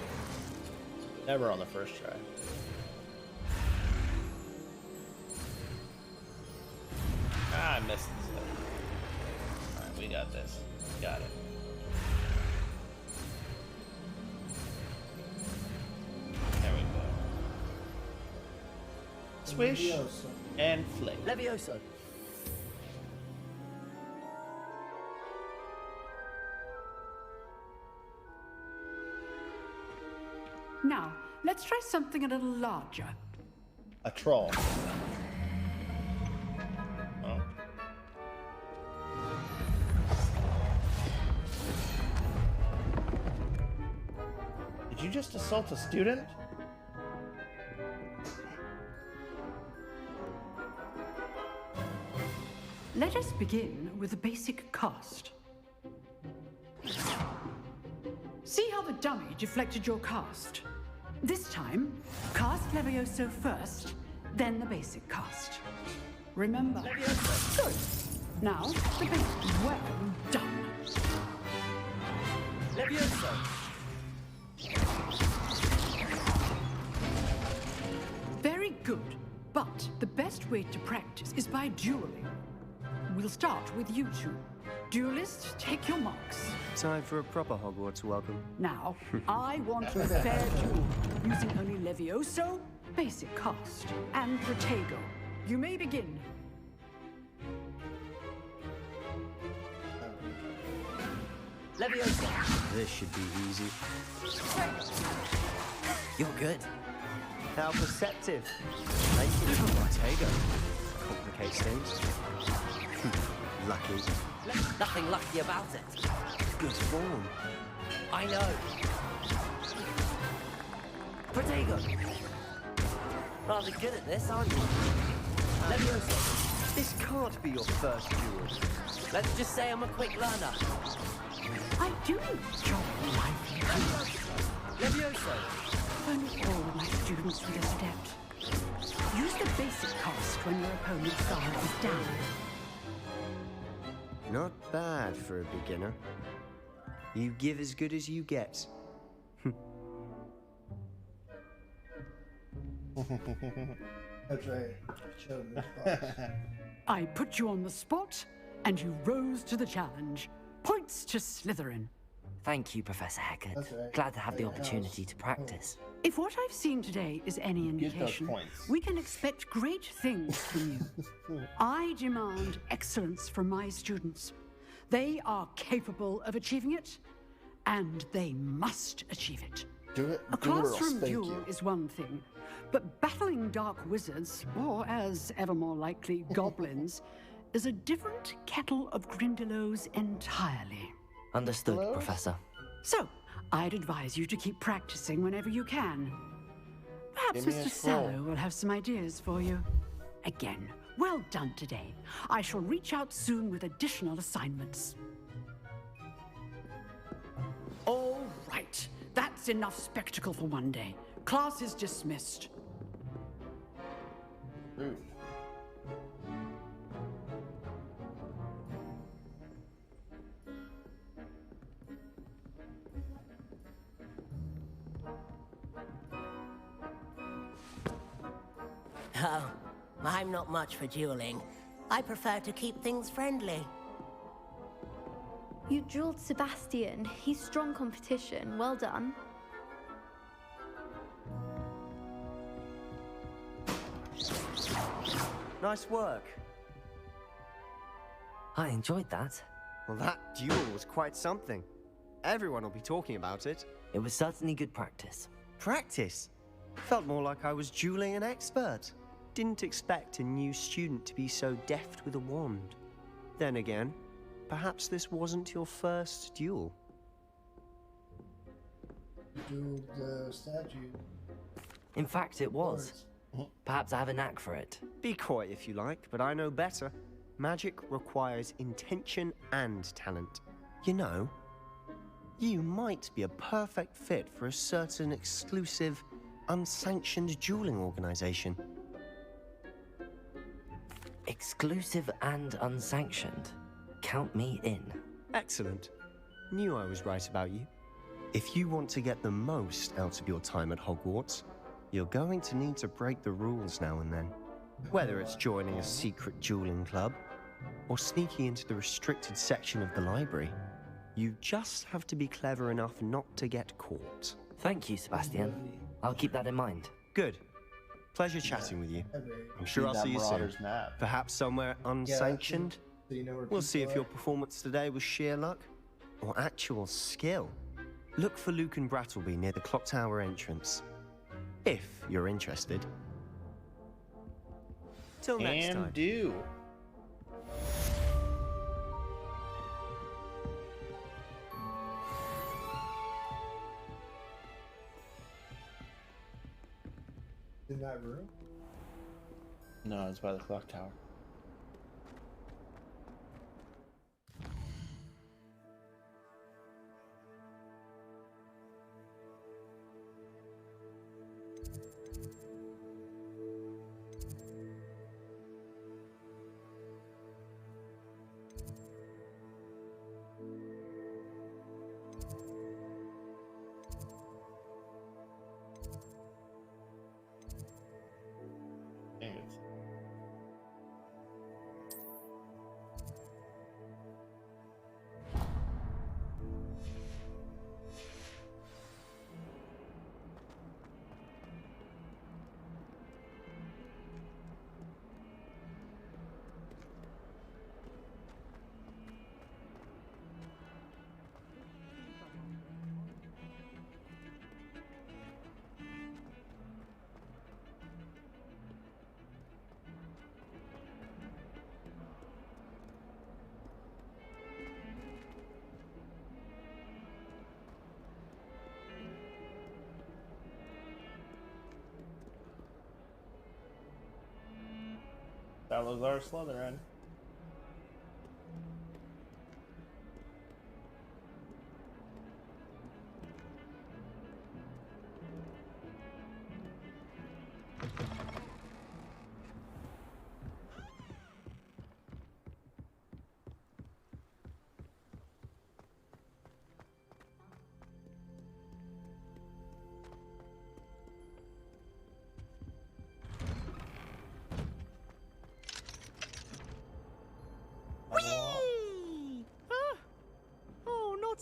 Never on the first try. Ah, I missed this thing. Alright, we got this. Got it. There we go. Swish Levioso. and flick. Levioso. Now, let's try something a little larger. A troll. Oh. Did you just assault a student? Let us begin with a basic cast. See how the dummy deflected your cast? This time, cast Levioso first, then the basic cast. Remember? Good. Now, the basic. Well done. Levioso. Very good. But the best way to practice is by dueling. We'll start with you two. Duelists, take your marks. Time for a proper Hogwarts welcome. Now, I want a fair duel, using only Levioso, basic cast, and Protego. You may begin. Leviosa. This should be easy. You're good. How perceptive. Thank you, Protego. Complicates things. Lucky. Nothing lucky about it. Good form. I know. Protego. Rather good at this, aren't you? Leviosa. This can't be your first duel. Let's just say I'm a quick learner. I do enjoy life. Levioso. Only all my students are this adept. Use the basic cast when your opponent's guard is down. Not bad for a beginner. You give as good as you get. That's right. Show this box. I put you on the spot, and you rose to the challenge. Points to Slytherin. Thank you, Professor Hecat. That's right. Glad to have the Yeah, opportunity to practice. If what I've seen today is any Get those indication, points. we can expect great things from you. I demand excellence from my students. They are capable of achieving it, and they must achieve it. Do it. A Girls, classroom thank duel you. is one thing, but battling dark wizards, or as ever more likely, goblins, is a different kettle of Grindylows entirely. Understood, Professor. So, I'd advise you to keep practicing whenever you can. Perhaps Give me a Mr. scroll. Sallow will have some ideas for you. Again, well done today. I shall reach out soon with additional assignments. All right. That's enough spectacle for one day. Class is dismissed. Rude. Oh, I'm not much for dueling. I prefer to keep things friendly. You drilled Sebastian. He's strong competition. Well done. Nice work. I enjoyed that. Well, that duel was quite something. Everyone will be talking about it. It was certainly good practice. Practice? Felt more like I was dueling an expert. didn't expect a new student to be so deft with a wand. Then again, perhaps this wasn't your first duel. Do the statue. In fact, it was. Perhaps I have a knack for it. Be coy if you like, but I know better. Magic requires intention and talent. You know, you might be a perfect fit for a certain exclusive, unsanctioned dueling organization. Exclusive and unsanctioned. Count me in. Excellent. Knew I was right about you. If you want to get the most out of your time at Hogwarts, you're going to need to break the rules now and then. Whether it's joining a secret dueling club, or sneaking into the restricted section of the library, you just have to be clever enough not to get caught. Thank you, Sebastian. I'll keep that in mind. Good. Pleasure chatting with you. I'm sure I'll see you soon. Perhaps somewhere unsanctioned. We'll see if your performance today was sheer luck or actual skill. Look for Luke and Brattleby near the clock tower entrance, if you're interested. Till next time. Do. In that room? No, it's by the clock tower. Salazar Slytherin.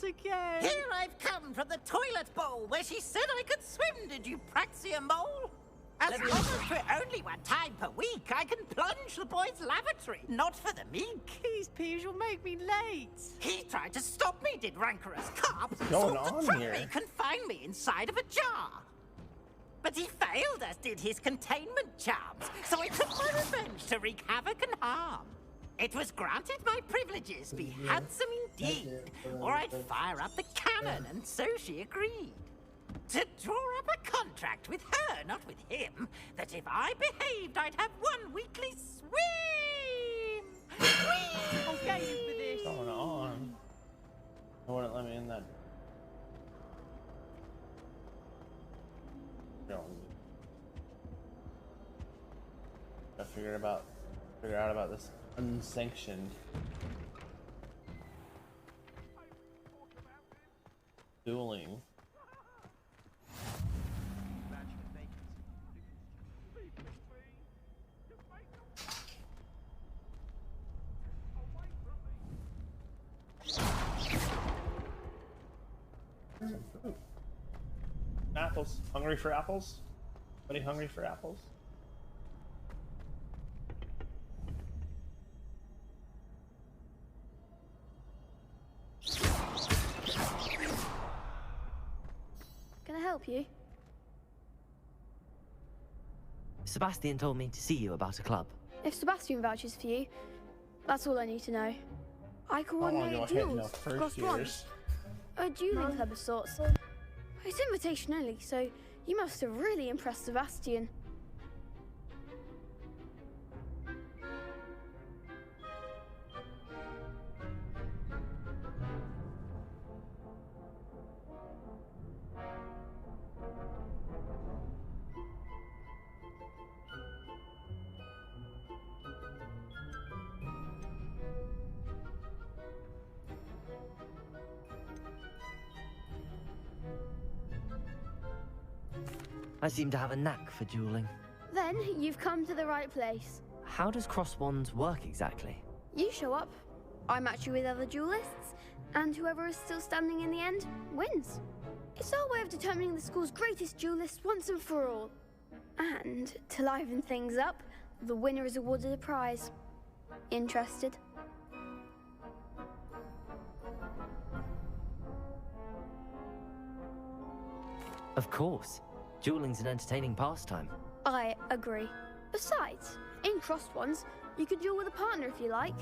Again. Here I've come from the toilet bowl where she said I could swim, did you Praxia Mole? As long as we're only one time per week, I can plunge the boys' lavatory, not for the meek. These peas will make me late. He tried to stop me, did rancorous carp. What's going on here? Me confine me inside of a jar. But he failed, as did his containment charms, so I took my revenge to wreak havoc and harm. It was granted my privileges be handsome indeed, or I'd fire up the cannon, and so she agreed. To draw up a contract with her, not with him, that if I behaved, I'd have one weekly swim! I'll get you for this. What's going on? I wouldn't let me in that. I figure out about this unsanctioned dueling. Apples. Hungry for apples? Anybody hungry for apples? Can I help you? Sebastian told me to see you about a club. If Sebastian vouches for you, that's all I need to know. I Oh, coordinate you're hitting duels the across first one. years. A dueling club of sorts. It's invitation only, so you must have really impressed Sebastian. I seem to have a knack for dueling. Then you've come to the right place. How does cross wands work exactly? You show up, I match you with other duelists, and whoever is still standing in the end wins. It's our way of determining the school's greatest duelist once and for all. And to liven things up, the winner is awarded a prize. Interested? Of course. Dueling's an entertaining pastime. I agree. Besides, in crossed ones, you could duel with a partner if you like.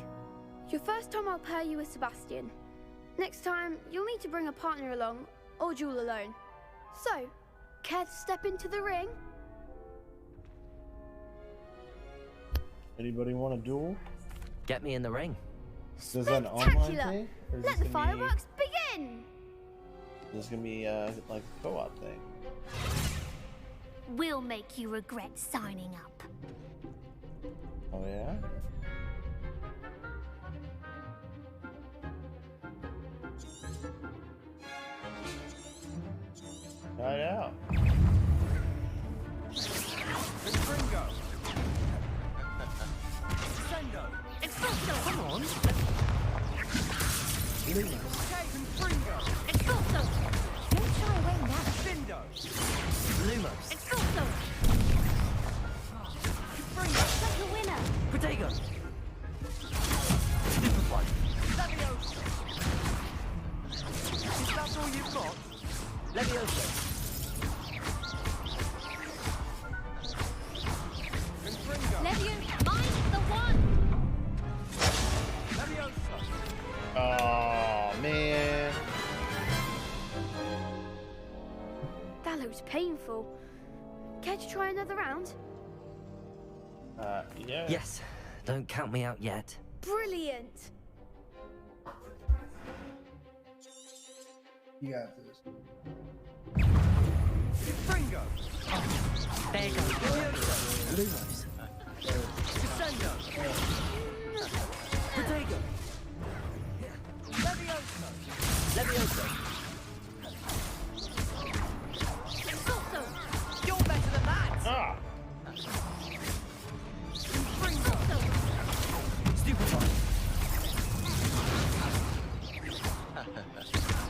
Your first time I'll pair you with Sebastian. Next time, you'll need to bring a partner along, or duel alone. So, care to step into the ring? Anybody want to duel? Get me in the ring. Is this an online Spectacular! thing? Or is Let this the gonna be- fireworks begin! This is gonna be like a co-op thing. We'll make you regret signing up. Oh yeah? Try it out. Confringo! Sendo! Expulso! Come on! Okay, Confringo! Expulso! Don't shy away now. Sendo! Lumos. Expulso! Confringo! Like a winner! Protego. Stupefy. Leviosa! Is that all you've got? Leviosa. Confringo! Levian, mind the one! Leviosa! Oh man. That looks painful. Care to try another round? Yeah. Yes. Don't count me out yet. Brilliant! You got this. Confringo! There you go. Lumos. Descendo! Protego. Leviosa! Leviosa. Expulso! You're better than that! Ah. Confringo! Stupefy.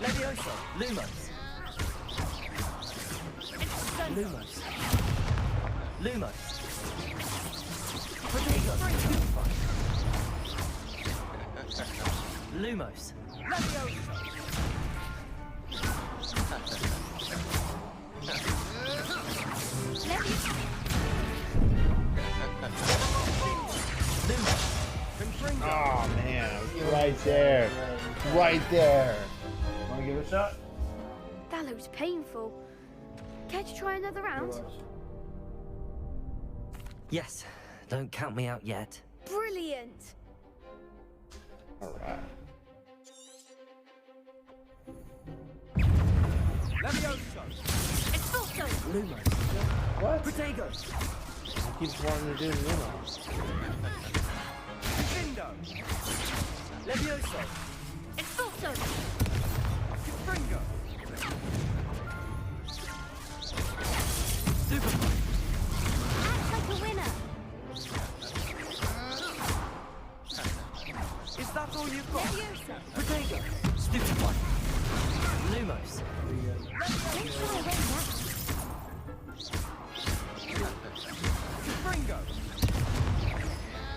Leviosa. Lumos. Lumos. Lumos. Protego. Stupefy. Lumos. Leviosa! Confringo! Oh man, right there. Right there. Wanna give it a shot? That looks painful. Care to try another round? Yes. Don't count me out yet. Brilliant! Alright. Leviosa! Expulso! Lumos. What? Protego. He keeps wanting to do Lumos. Vindo! Leviosa. Expulso! Confringo! Stupefy. Act like a winner! Is that all you've got? Protego. Stupefy. Lumos. Don't shy away now. Confringo!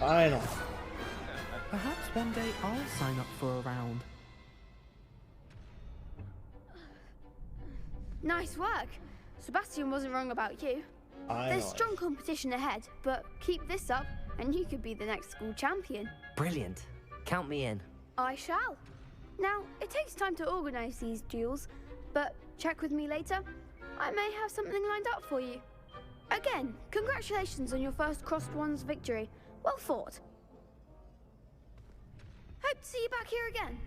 Final. Perhaps one day I'll sign up for a round. Nice work. Sebastian wasn't wrong about you. There's strong competition ahead, but keep this up and you could be the next school champion. Brilliant. Count me in. I shall. Now, it takes time to organize these duels, but check with me later. I may have something lined up for you. Again, congratulations on your first Crossed Wands victory. Well fought. Hope to see you back here again.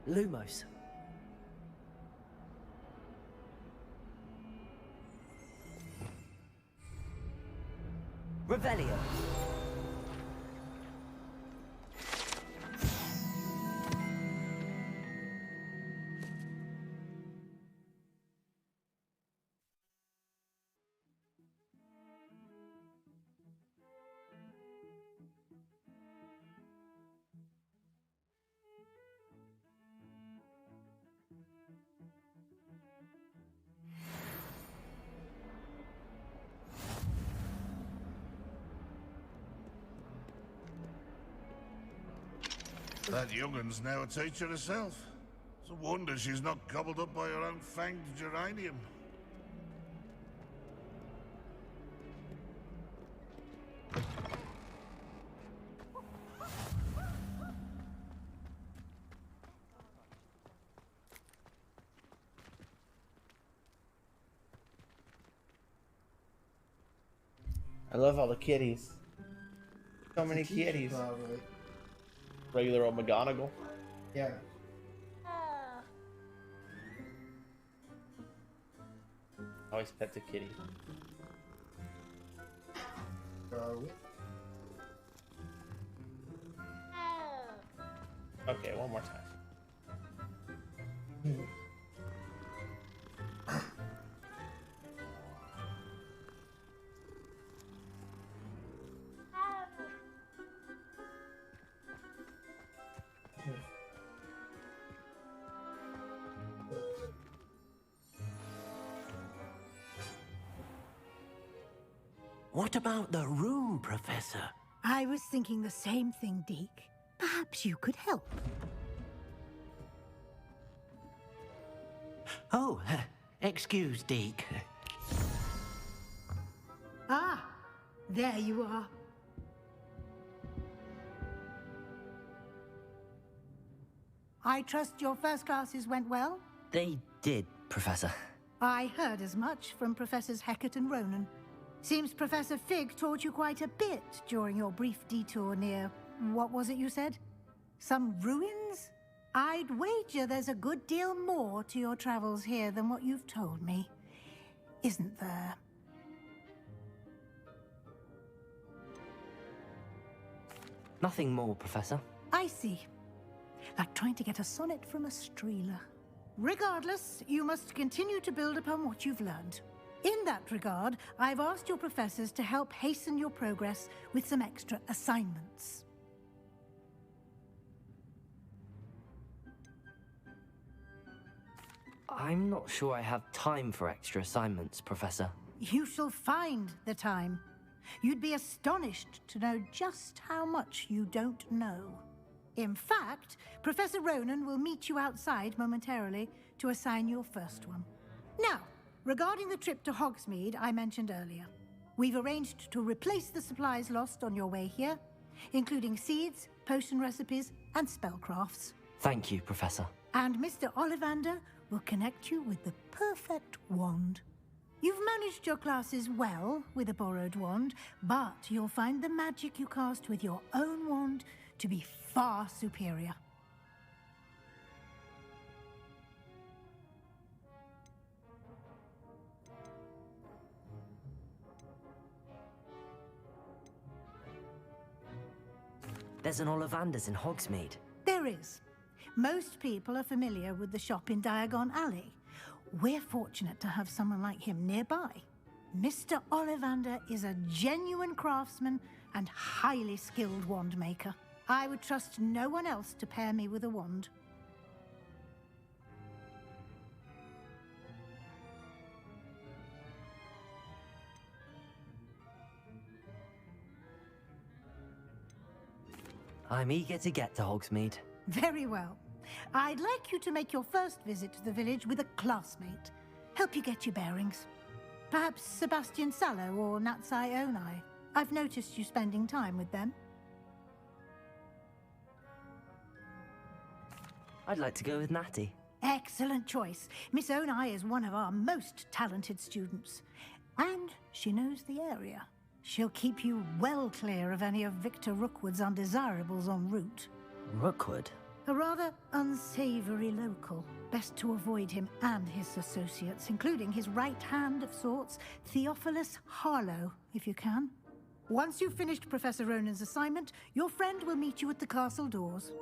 Lumos. Revelio. That young'un's now a teacher herself. It's a wonder she's not gobbled up by her own fanged geranium. I love all the kitties. So many kitties. Probably. Regular old McGonagall. Yeah. Always pet the kitty. Probably. Okay, one more time. What about the room, Professor? I was thinking the same thing, Deke. Perhaps you could help. Oh, excuse, Deke. Ah, there you are. I trust your first classes went well? They did, Professor. I heard as much from Professors Hecat and Ronan. Seems Professor Fig taught you quite a bit during your brief detour near... what was it you said? Some ruins? I'd wager there's a good deal more to your travels here than what you've told me. Isn't there? Nothing more, Professor. I see. Like trying to get a sonnet from a streeler. Regardless, you must continue to build upon what you've learned. In that regard, I've asked your professors to help hasten your progress with some extra assignments. I'm not sure I have time for extra assignments, Professor. You shall find the time. You'd be astonished to know just how much you don't know. In fact, Professor Ronan will meet you outside momentarily to assign your first one. Now, regarding the trip to Hogsmeade I mentioned earlier, we've arranged to replace the supplies lost on your way here, including seeds, potion recipes, and spellcrafts. Thank you, Professor. And Mr. Ollivander will connect you with the perfect wand. You've managed your classes well with a borrowed wand, but you'll find the magic you cast with your own wand to be far superior. There's an Ollivander's in Hogsmeade. There is. Most people are familiar with the shop in Diagon Alley. We're fortunate to have someone like him nearby. Mr. Ollivander is a genuine craftsman and highly skilled wand maker. I would trust no one else to pair me with a wand. I'm eager to get to Hogsmeade. Very well. I'd like you to make your first visit to the village with a classmate. Help you get your bearings. Perhaps Sebastian Sallow or Natsai Onai. I've noticed you spending time with them. I'd like to go with Natty. Excellent choice. Miss Onai is one of our most talented students. And she knows the area. She'll keep you well clear of any of Victor Rookwood's undesirables en route. Rookwood? A rather unsavory local. Best to avoid him and his associates, including his right hand of sorts, Theophilus Harlow, if you can. Once you've finished Professor Ronan's assignment, your friend will meet you at the castle doors.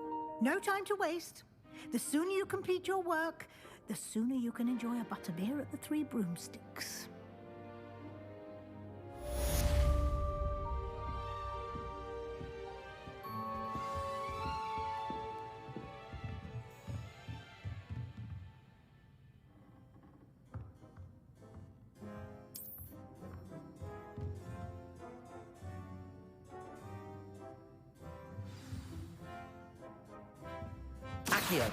No time to waste. The sooner you complete your work, the sooner you can enjoy a butterbeer at the Three Broomsticks. Accio.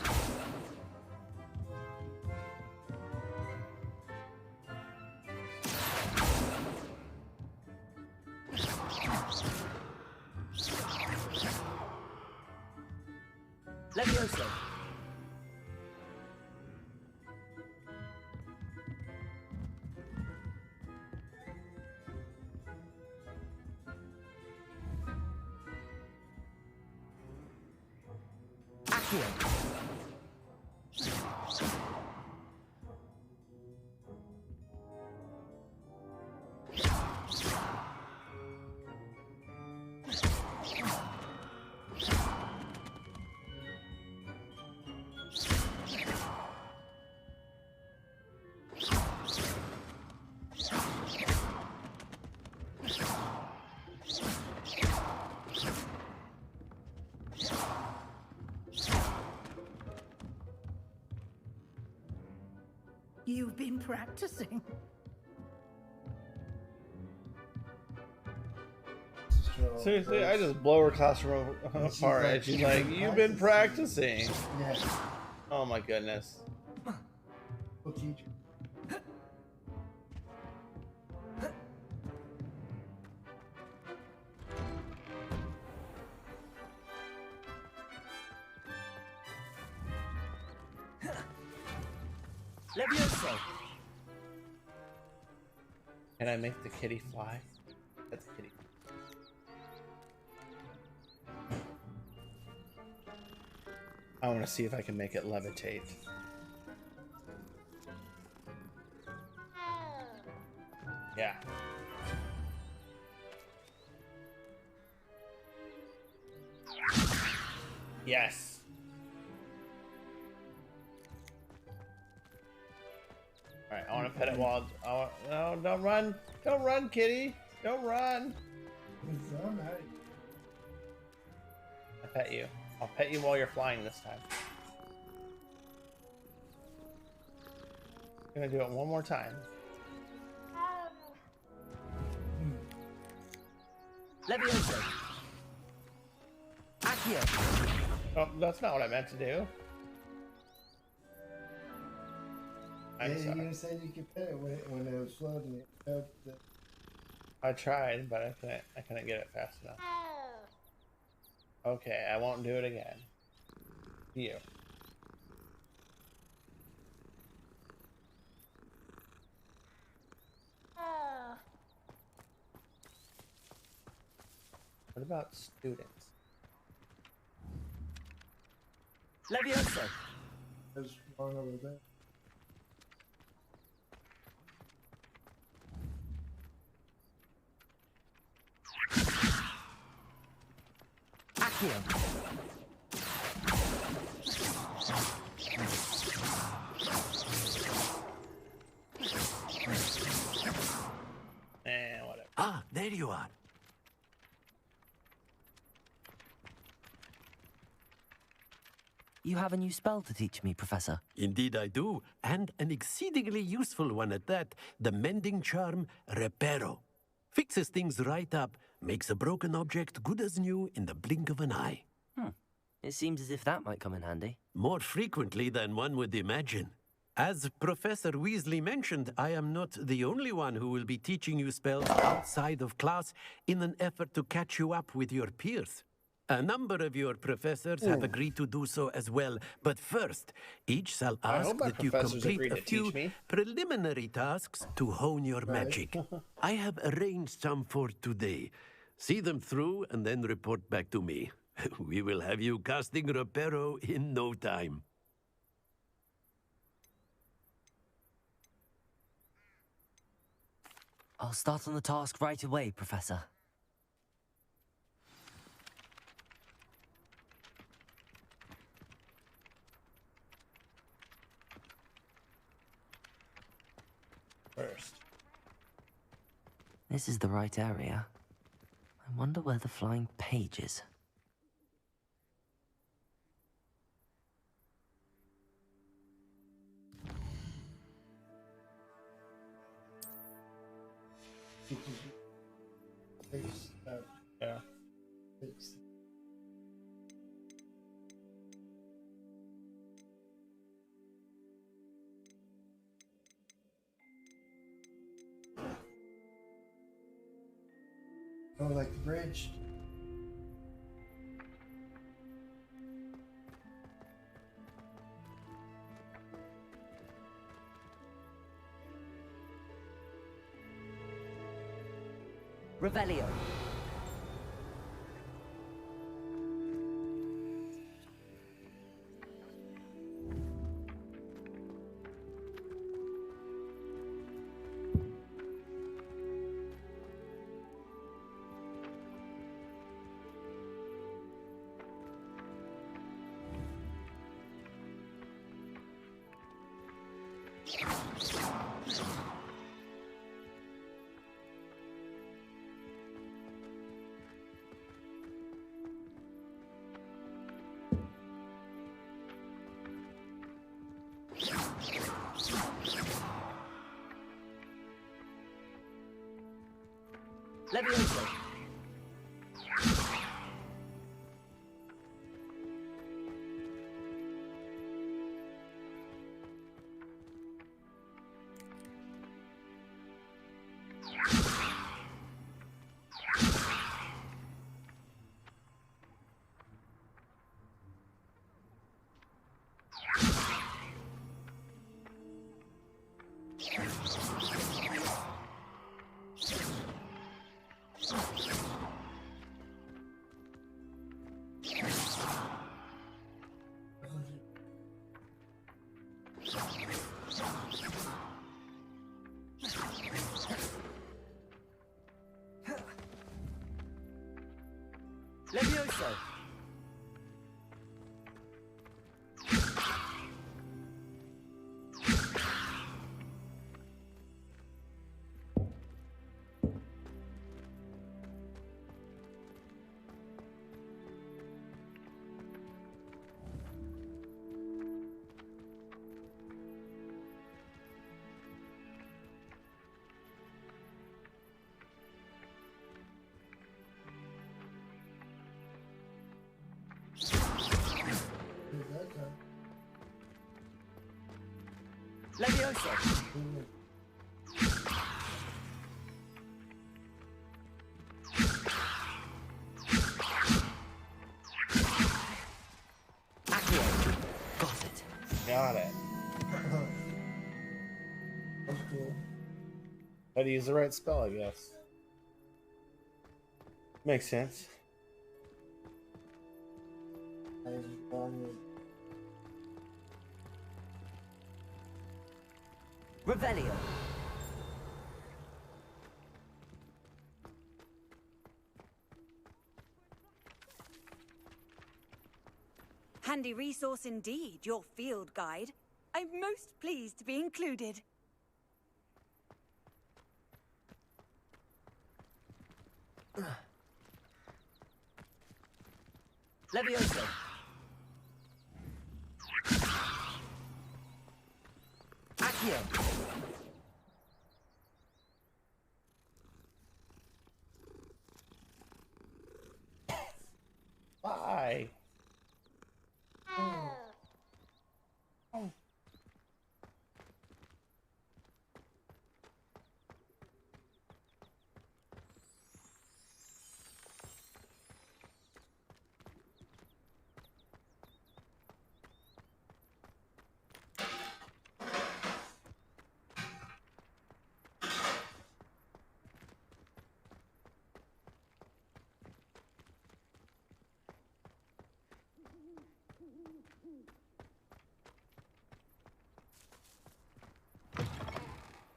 Levioso. Accio. You've been practicing. Seriously, I just blow her classroom apart, and she's like, "You've been practicing." Yeah. Oh my goodness. Good teacher. Levioso. Can I make the kitty fly? That's a kitty. I want to see if I can make it levitate. Yeah. Yes. Alright, I want to pet it while... No, don't run! Don't run, kitty! Don't run! It's alright. I pet you. I'll pet you while you're flying this time. Gonna do it one more time. Levioso. Accio. Oh, that's not what I meant to do. I'm sorry. You said you could pay it when it was floating. It felt the... I tried, but I couldn't get it fast enough. Okay, I won't do it again. You. What about students? Levioso. There's one over there. Accio. Whatever. Ah, there you are. You have a new spell to teach me, Professor. Indeed I do, and an exceedingly useful one at that. The mending charm, Reparo. Fixes things right up, makes a broken object good as new in the blink of an eye. It seems as if that might come in handy. More frequently than one would imagine. As Professor Weasley mentioned, I am not the only one who will be teaching you spells outside of class in an effort to catch you up with your peers. A number of your professors have agreed to do so as well, but first, each shall ask that you complete a few preliminary tasks to hone your magic. I have arranged some for today. See them through and then report back to me. We will have you casting Reparo in no time. I'll start on the task right away, Professor. First. This is the right area. I wonder where the flying page is. Yeah. Oh, like the bridge. Revelio. Levioso. Levioso. Levioso! Accio! Got it. Got it. That's cool. Had to use the right spell, I guess. Makes sense. Revelio. Handy resource indeed, your field guide. I'm most pleased to be included. Levioso. Accio. Bye.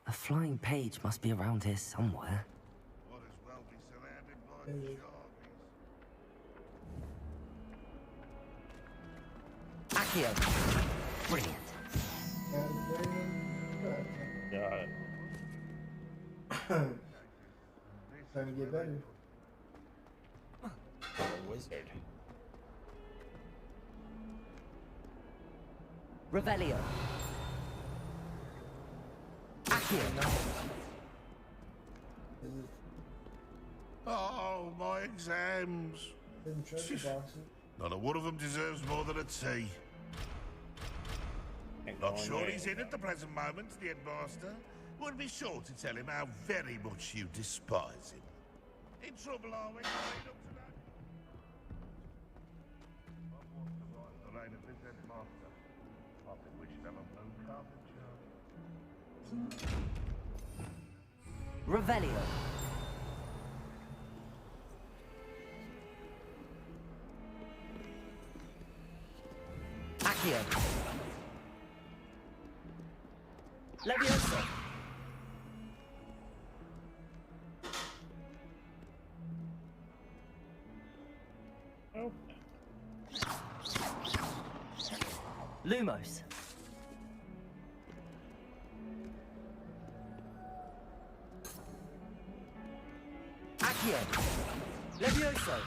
A flying page must be around here somewhere. What as well be surrounded by Accio. Brilliant. Got it. Trying to get better. A wizard. Revelio. Accio. Oh, my exams. Not a one of them deserves more than a T. Not sure he's in at the present moment, the headmaster. Would be sure to tell him how very much you despise him. In trouble, are we? The reign of this headmaster, after which fell a blue carpet. Revelio. Accio. Levioso. Oh. Lumos. Accio. Levioso.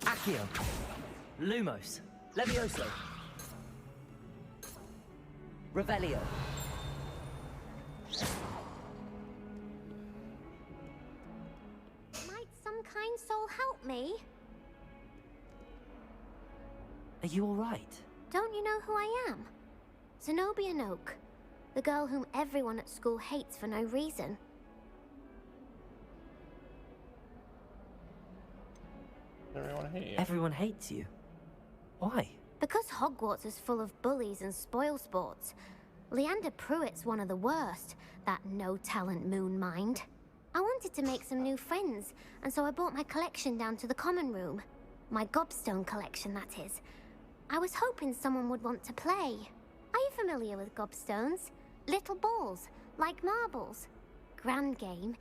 Accio. Lumos. Levioso. Revelio. Might some kind soul help me? Are you all right? Don't you know who I am? Zenobia Noak, the girl whom everyone at school hates for no reason. Everyone hate you. Everyone hates you. Why? Because Hogwarts is full of bullies and spoilsports. Leander Pruitt's one of the worst, that no-talent moon mind. I wanted to make some new friends, and so I brought my collection down to the common room. My gobstone collection, that is. I was hoping someone would want to play. Are you familiar with gobstones? Little balls, like marbles. Grand game.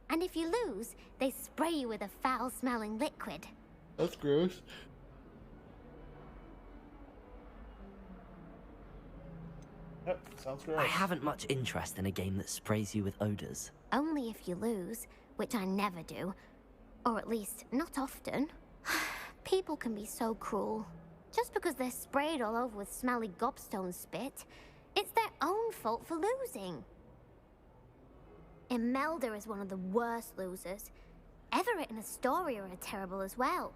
And if you lose, they spray you with a foul-smelling liquid. That's gross. Yep, sounds gross. I haven't much interest in a game that sprays you with odors. Only if you lose, which I never do. Or at least, not often. People can be so cruel. Just because they're sprayed all over with smelly gobstone spit, it's their own fault for losing. Imelda is one of the worst losers. Everett and Astoria are terrible as well.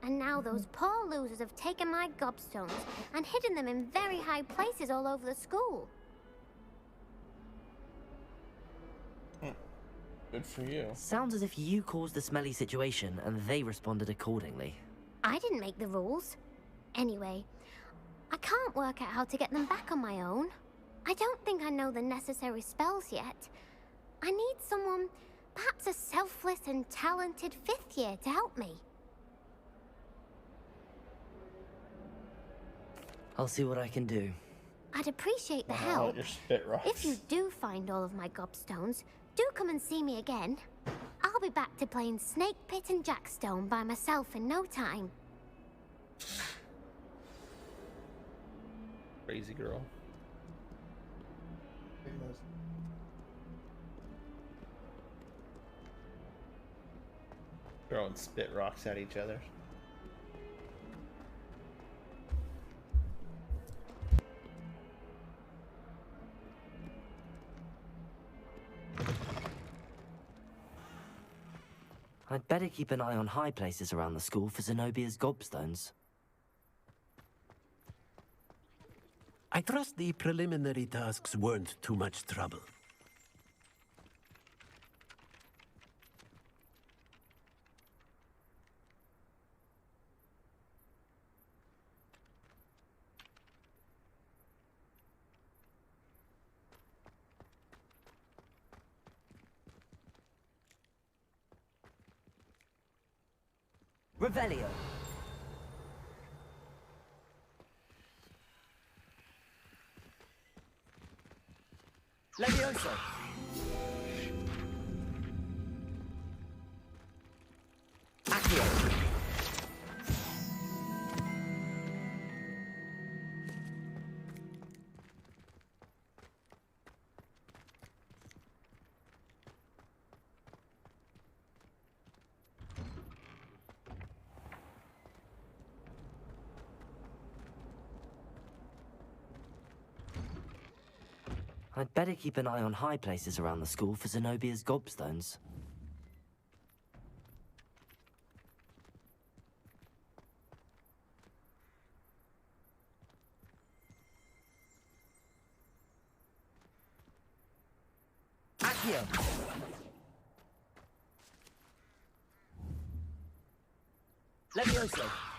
And now those poor losers have taken my gobstones and hidden them in very high places all over the school. Good for you. Sounds as if you caused the smelly situation and they responded accordingly. I didn't make the rules. Anyway, I can't work out how to get them back on my own. I don't think I know the necessary spells yet. I need someone, perhaps a selfless and talented 5th year to help me. I'll see what I can do. I'd appreciate the Oh, help. your spit rocks. If you do find all of my gobstones, do come and see me again. I'll be back to playing Snake Pit and Jackstone by myself in no time. Crazy girl. Throwing spit rocks at each other. I'd better keep an eye on high places around the school for Zenobia's gobstones. I trust the preliminary tasks weren't too much trouble. Revelio. Levioso. Accio. I'd better keep an eye on high places around the school for Zenobia's gobstones. Accio! Levioso!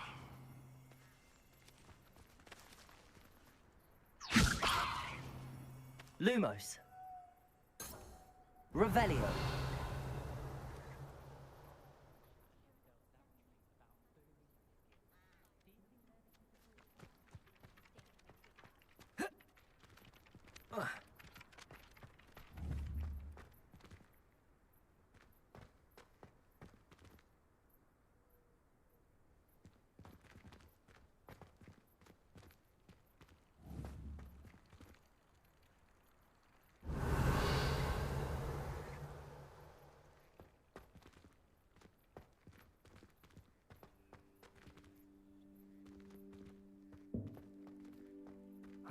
Lumos. Revelio.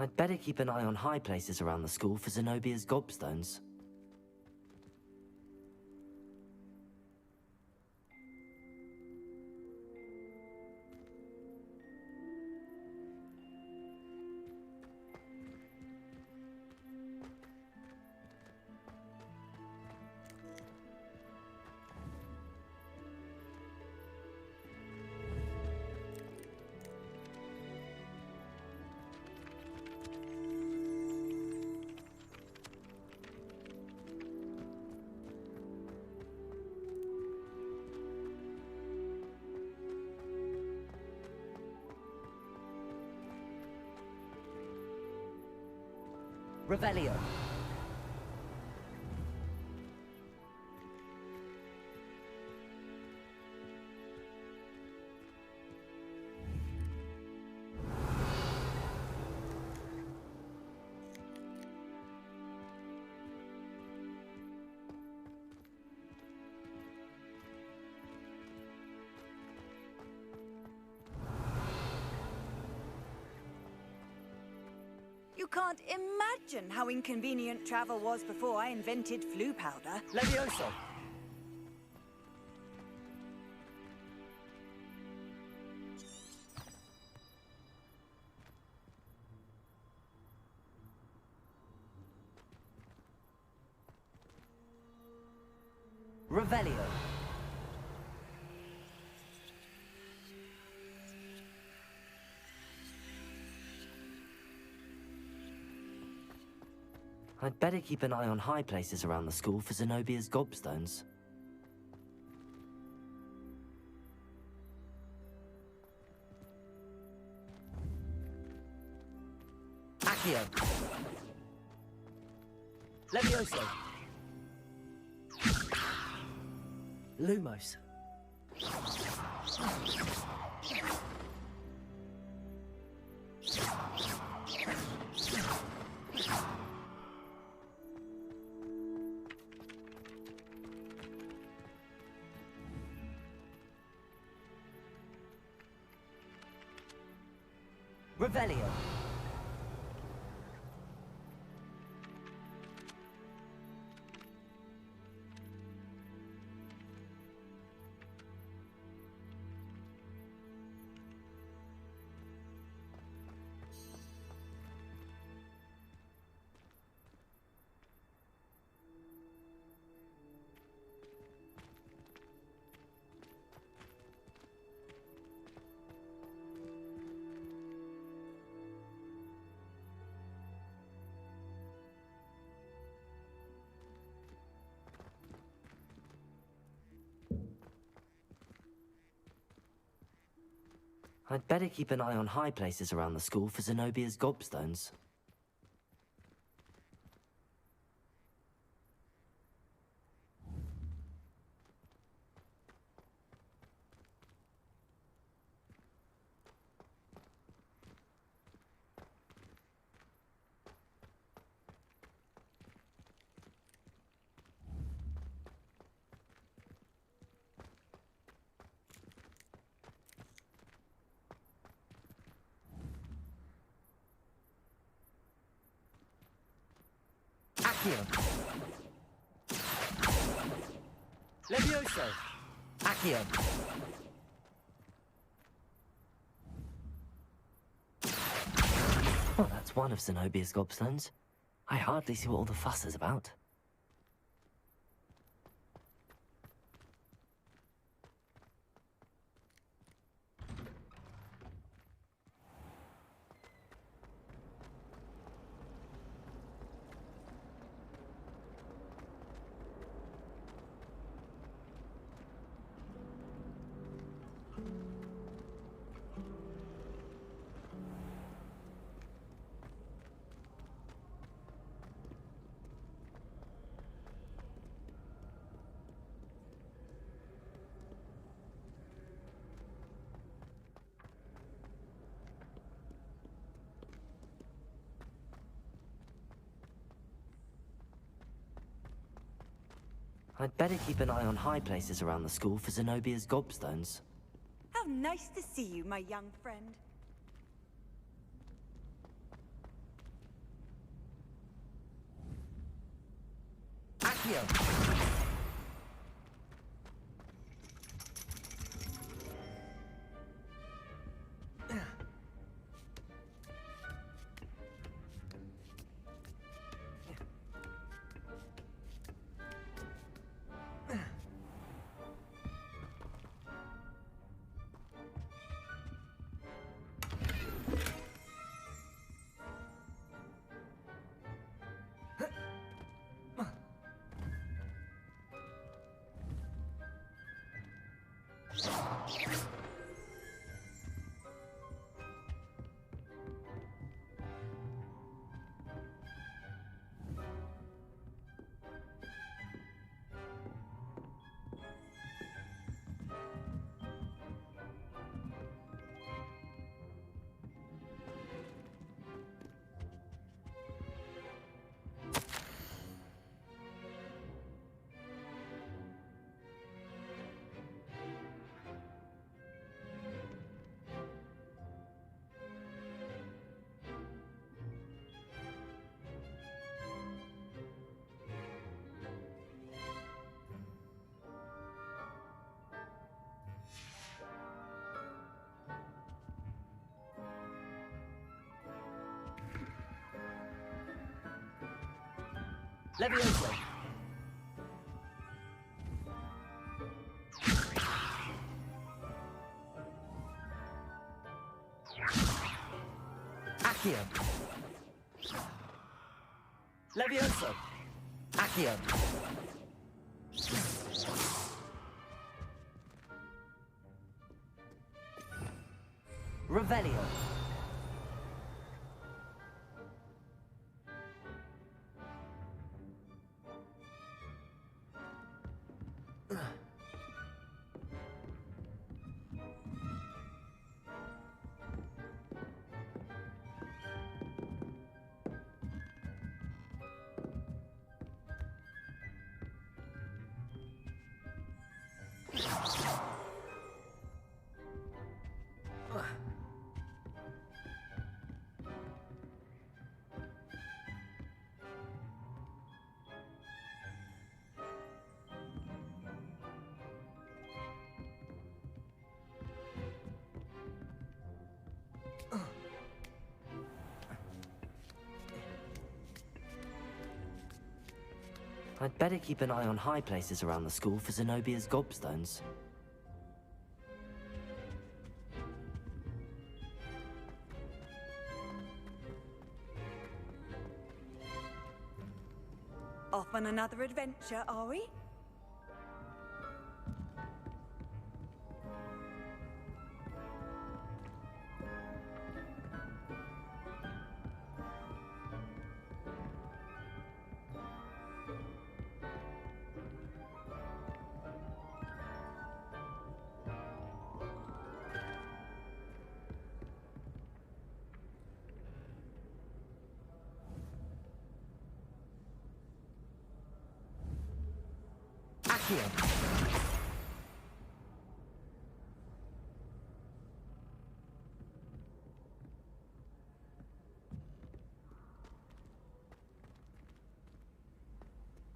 I'd better keep an eye on high places around the school for Zenobia's gobstones. Revelio. You can't imagine how inconvenient travel was before I invented flu powder. Levioso. Revelio. I'd better keep an eye on high places around the school for Zenobia's gobstones. Accio. Levioso. Lumos. Revelio. I'd better keep an eye on high places around the school for Zenobia's gobstones. Accio. Levioso. Accio. Well, that's one of Zenobia's gobstones. I hardly see what all the fuss is about. I'd better keep an eye on high places around the school for Zenobia's gobstones. How nice to see you, my young friend. Accio! Levioso. Accio. Levioso. Accio. Revelio. I'd better keep an eye on high places around the school for Zenobia's gobstones. Off on another adventure, are we?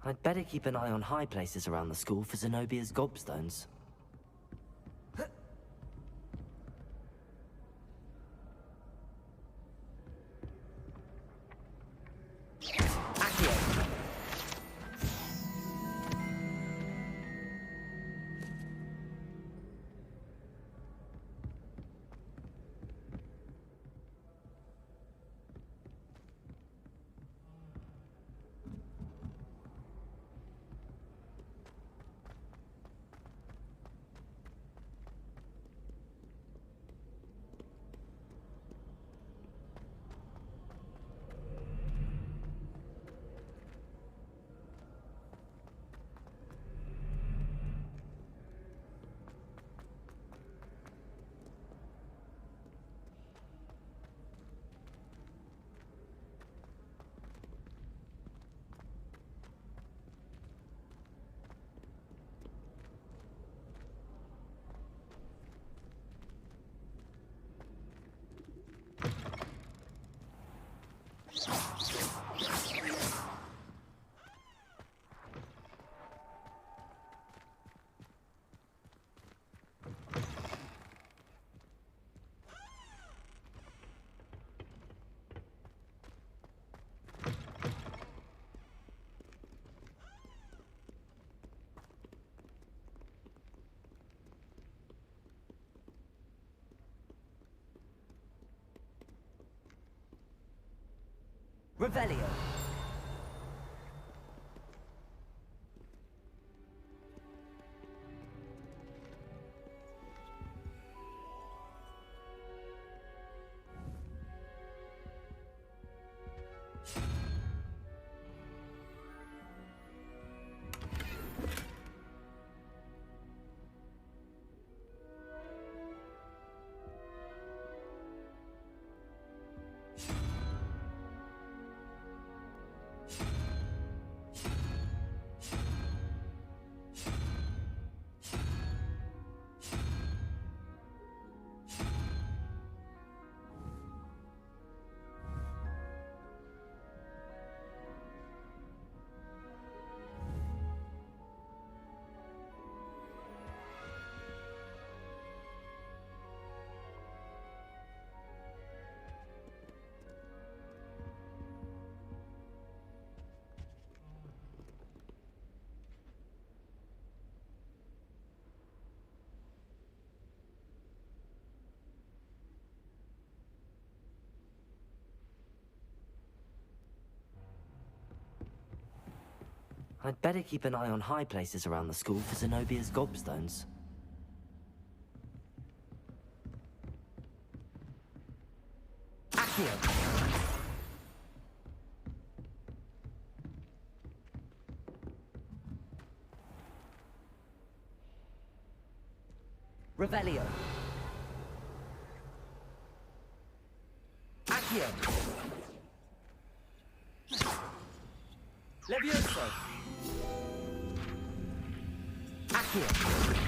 I'd better keep an eye on high places around the school for Zenobia's gobstones. Revelio. I'd better keep an eye on high places around the school for Zenobia's gobstones. Accio! Revelio. Accio. Levioso. Accio.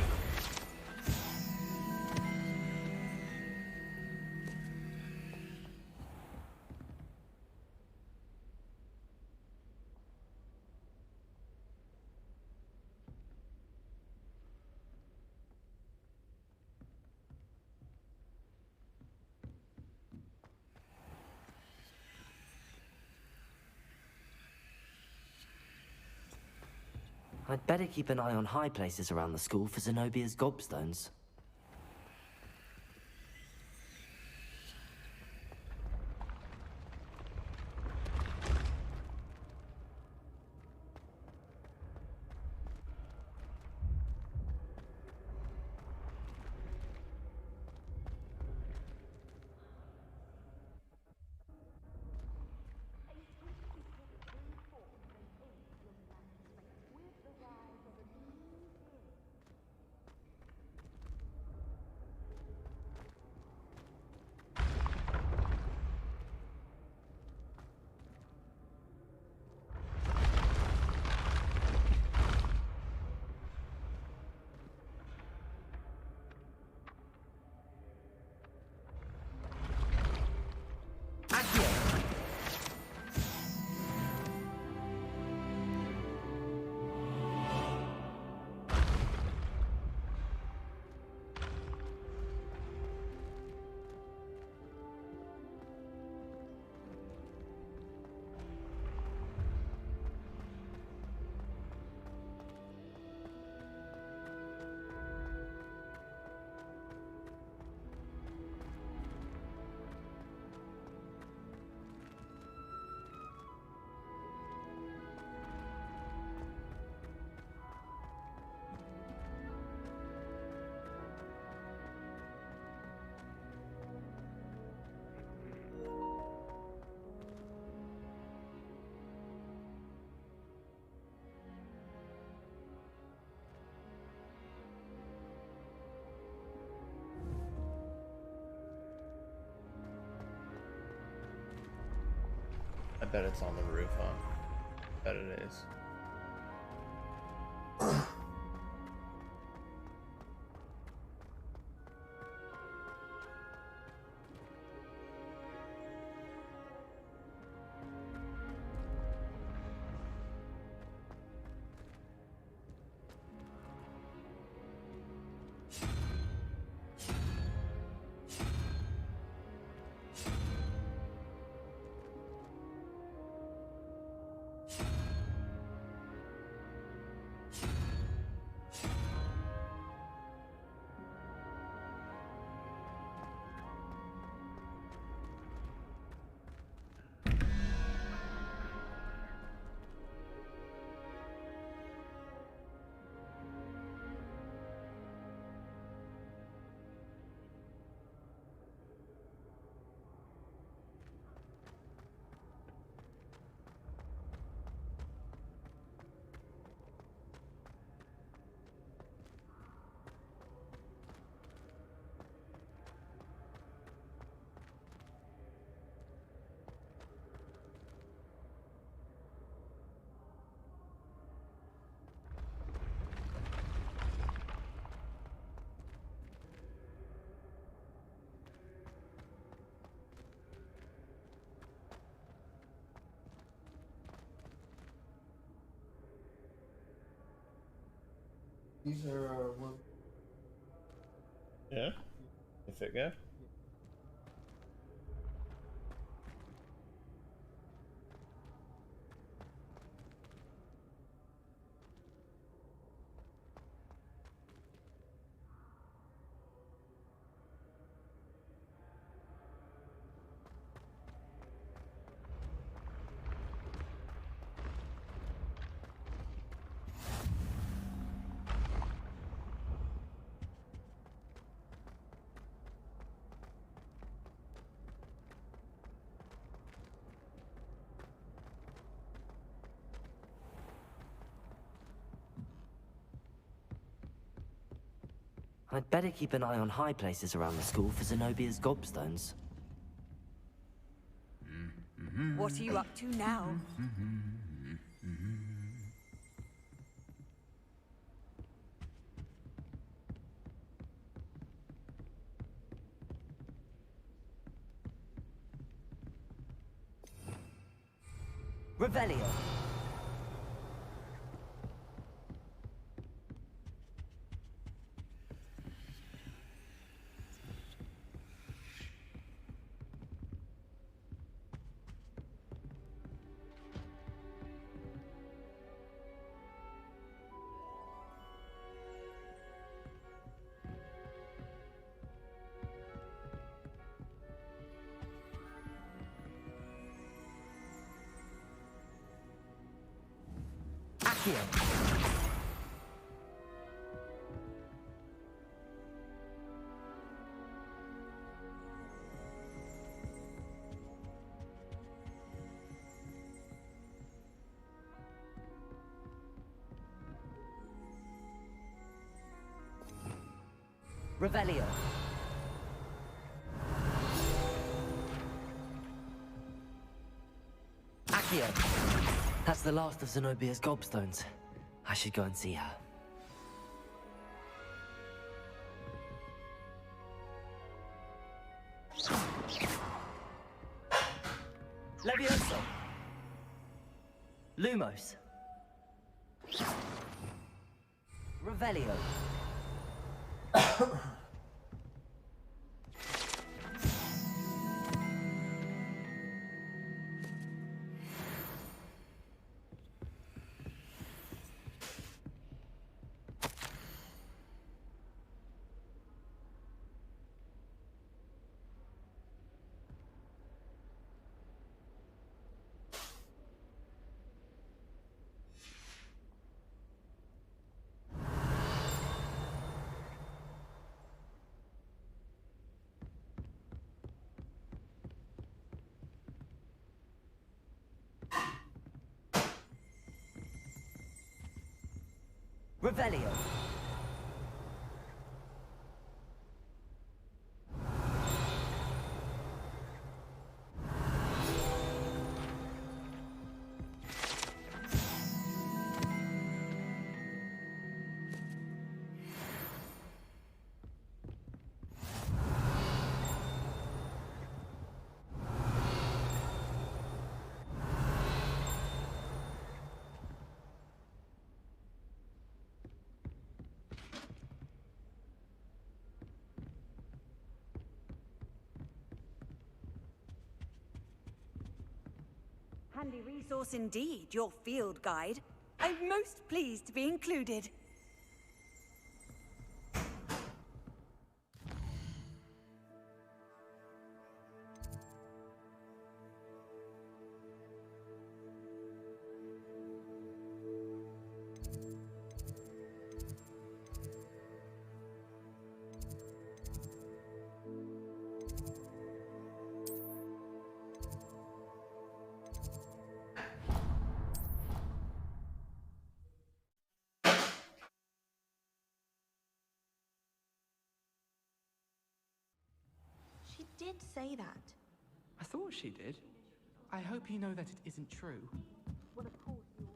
I'd better keep an eye on high places around the school for Zenobia's gobstones. I bet it's on the roof, huh? I bet it is. These are one. Yeah? If it go? I'd better keep an eye on high places around the school for Zenobia's gobstones. What are you up to now? Revelio. Accio. Revelio. Accio. That's the last of Zenobia's gobstones. I should go and see her. Levioso. Lumos. Revelio. Revelio. Handy resource indeed, your field guide. I'm most pleased to be included. She did say that. I thought she did. I hope you know that it isn't true. Well, of course you all...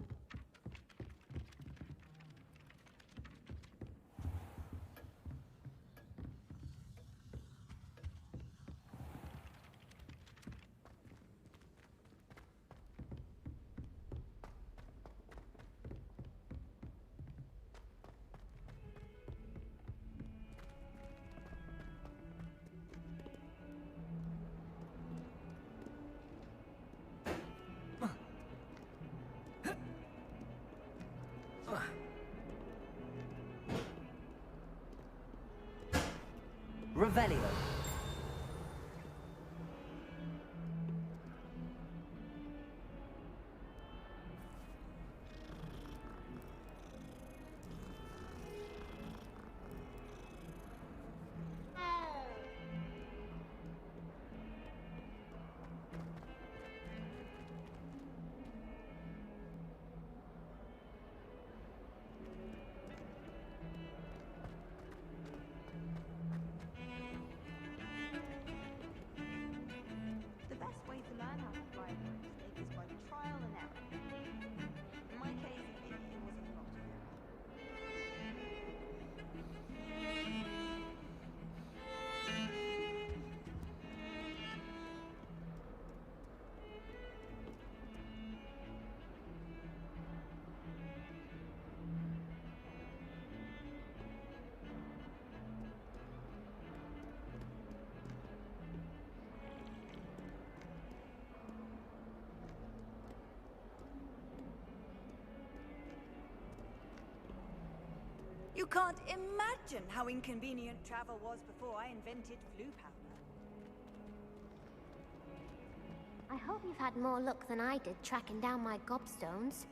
Revelio. You can't imagine how inconvenient travel was before I invented flu powder. I hope you've had more luck than I did tracking down my gobstones.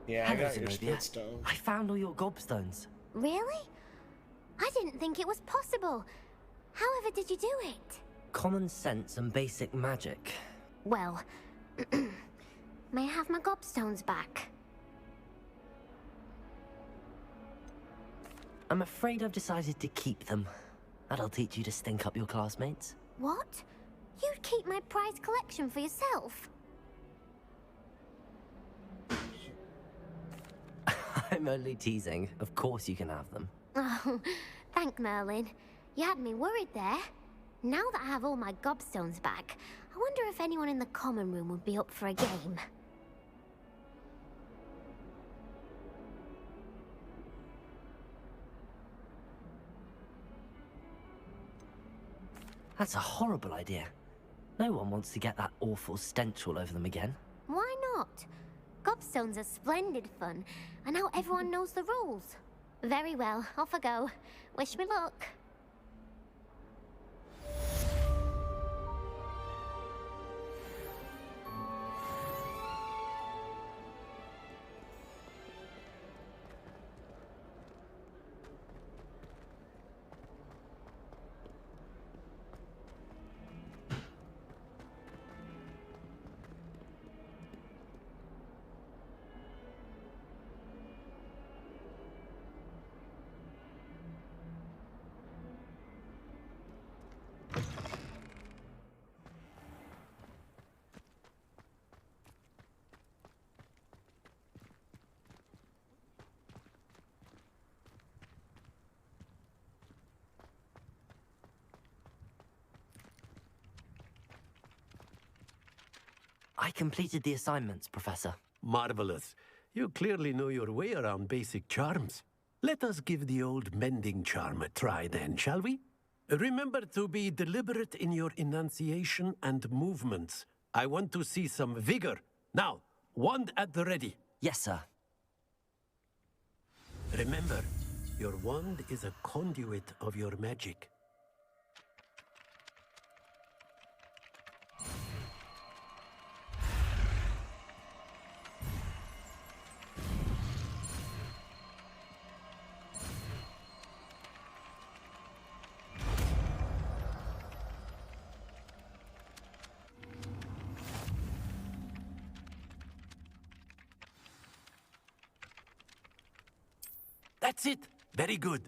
Yeah, Hello, I got your Zenobia. stone. I found all your gobstones. Really? I didn't think it was possible. However did you do it? Common sense and basic magic. Well, may I have my gobstones back? I'm afraid I've decided to keep them. That'll teach you to stink up your classmates. What? You'd keep my prized collection for yourself? I'm only teasing. Of course you can have them. Oh, thank Merlin. You had me worried there. Now that I have all my gobstones back, I wonder if anyone in the common room would be up for a game. That's a horrible idea. No one wants to get that awful stench all over them again. Why not? Gobstones are splendid fun, and now everyone knows the rules. Very well, off I go. Wish me luck. I completed the assignments, Professor. Marvelous. You clearly know your way around basic charms. Let us give the old mending charm a try then, shall we? Remember to be deliberate in your enunciation and movements. I want to see some vigor. Now, wand at the ready. Yes, sir. Remember, your wand is a conduit of your magic. That's it. Very good.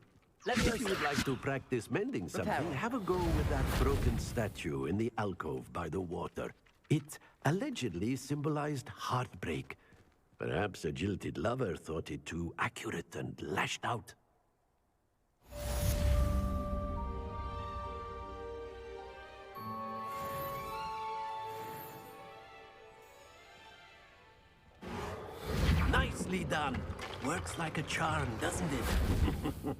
If you would like to practice mending something, have a go with that broken statue in the alcove by the water. It allegedly symbolized heartbreak. Perhaps a jilted lover thought it too accurate and lashed out. Nicely done. Works like a charm, doesn't it?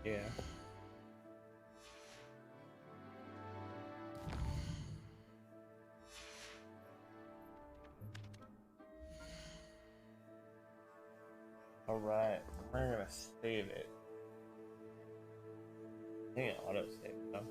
Yeah. Alright, we're gonna save it. I think it auto save it though.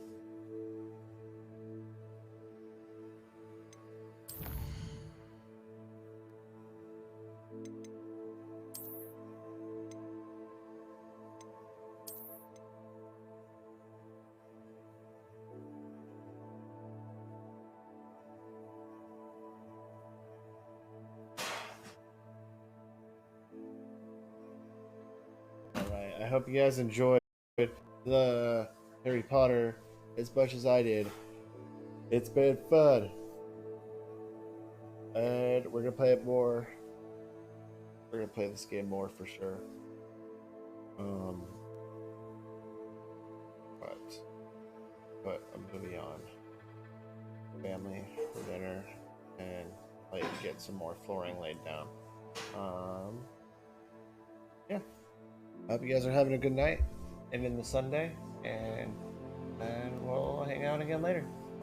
I hope you guys enjoyed the Harry Potter as much as I did. It's been fun. And we're gonna play it more we're gonna play this game more for sure. But put a movie on, family for dinner, and like get some more flooring laid down. Yeah. I hope you guys are having a good night and in the Sunday, and we'll hang out again later.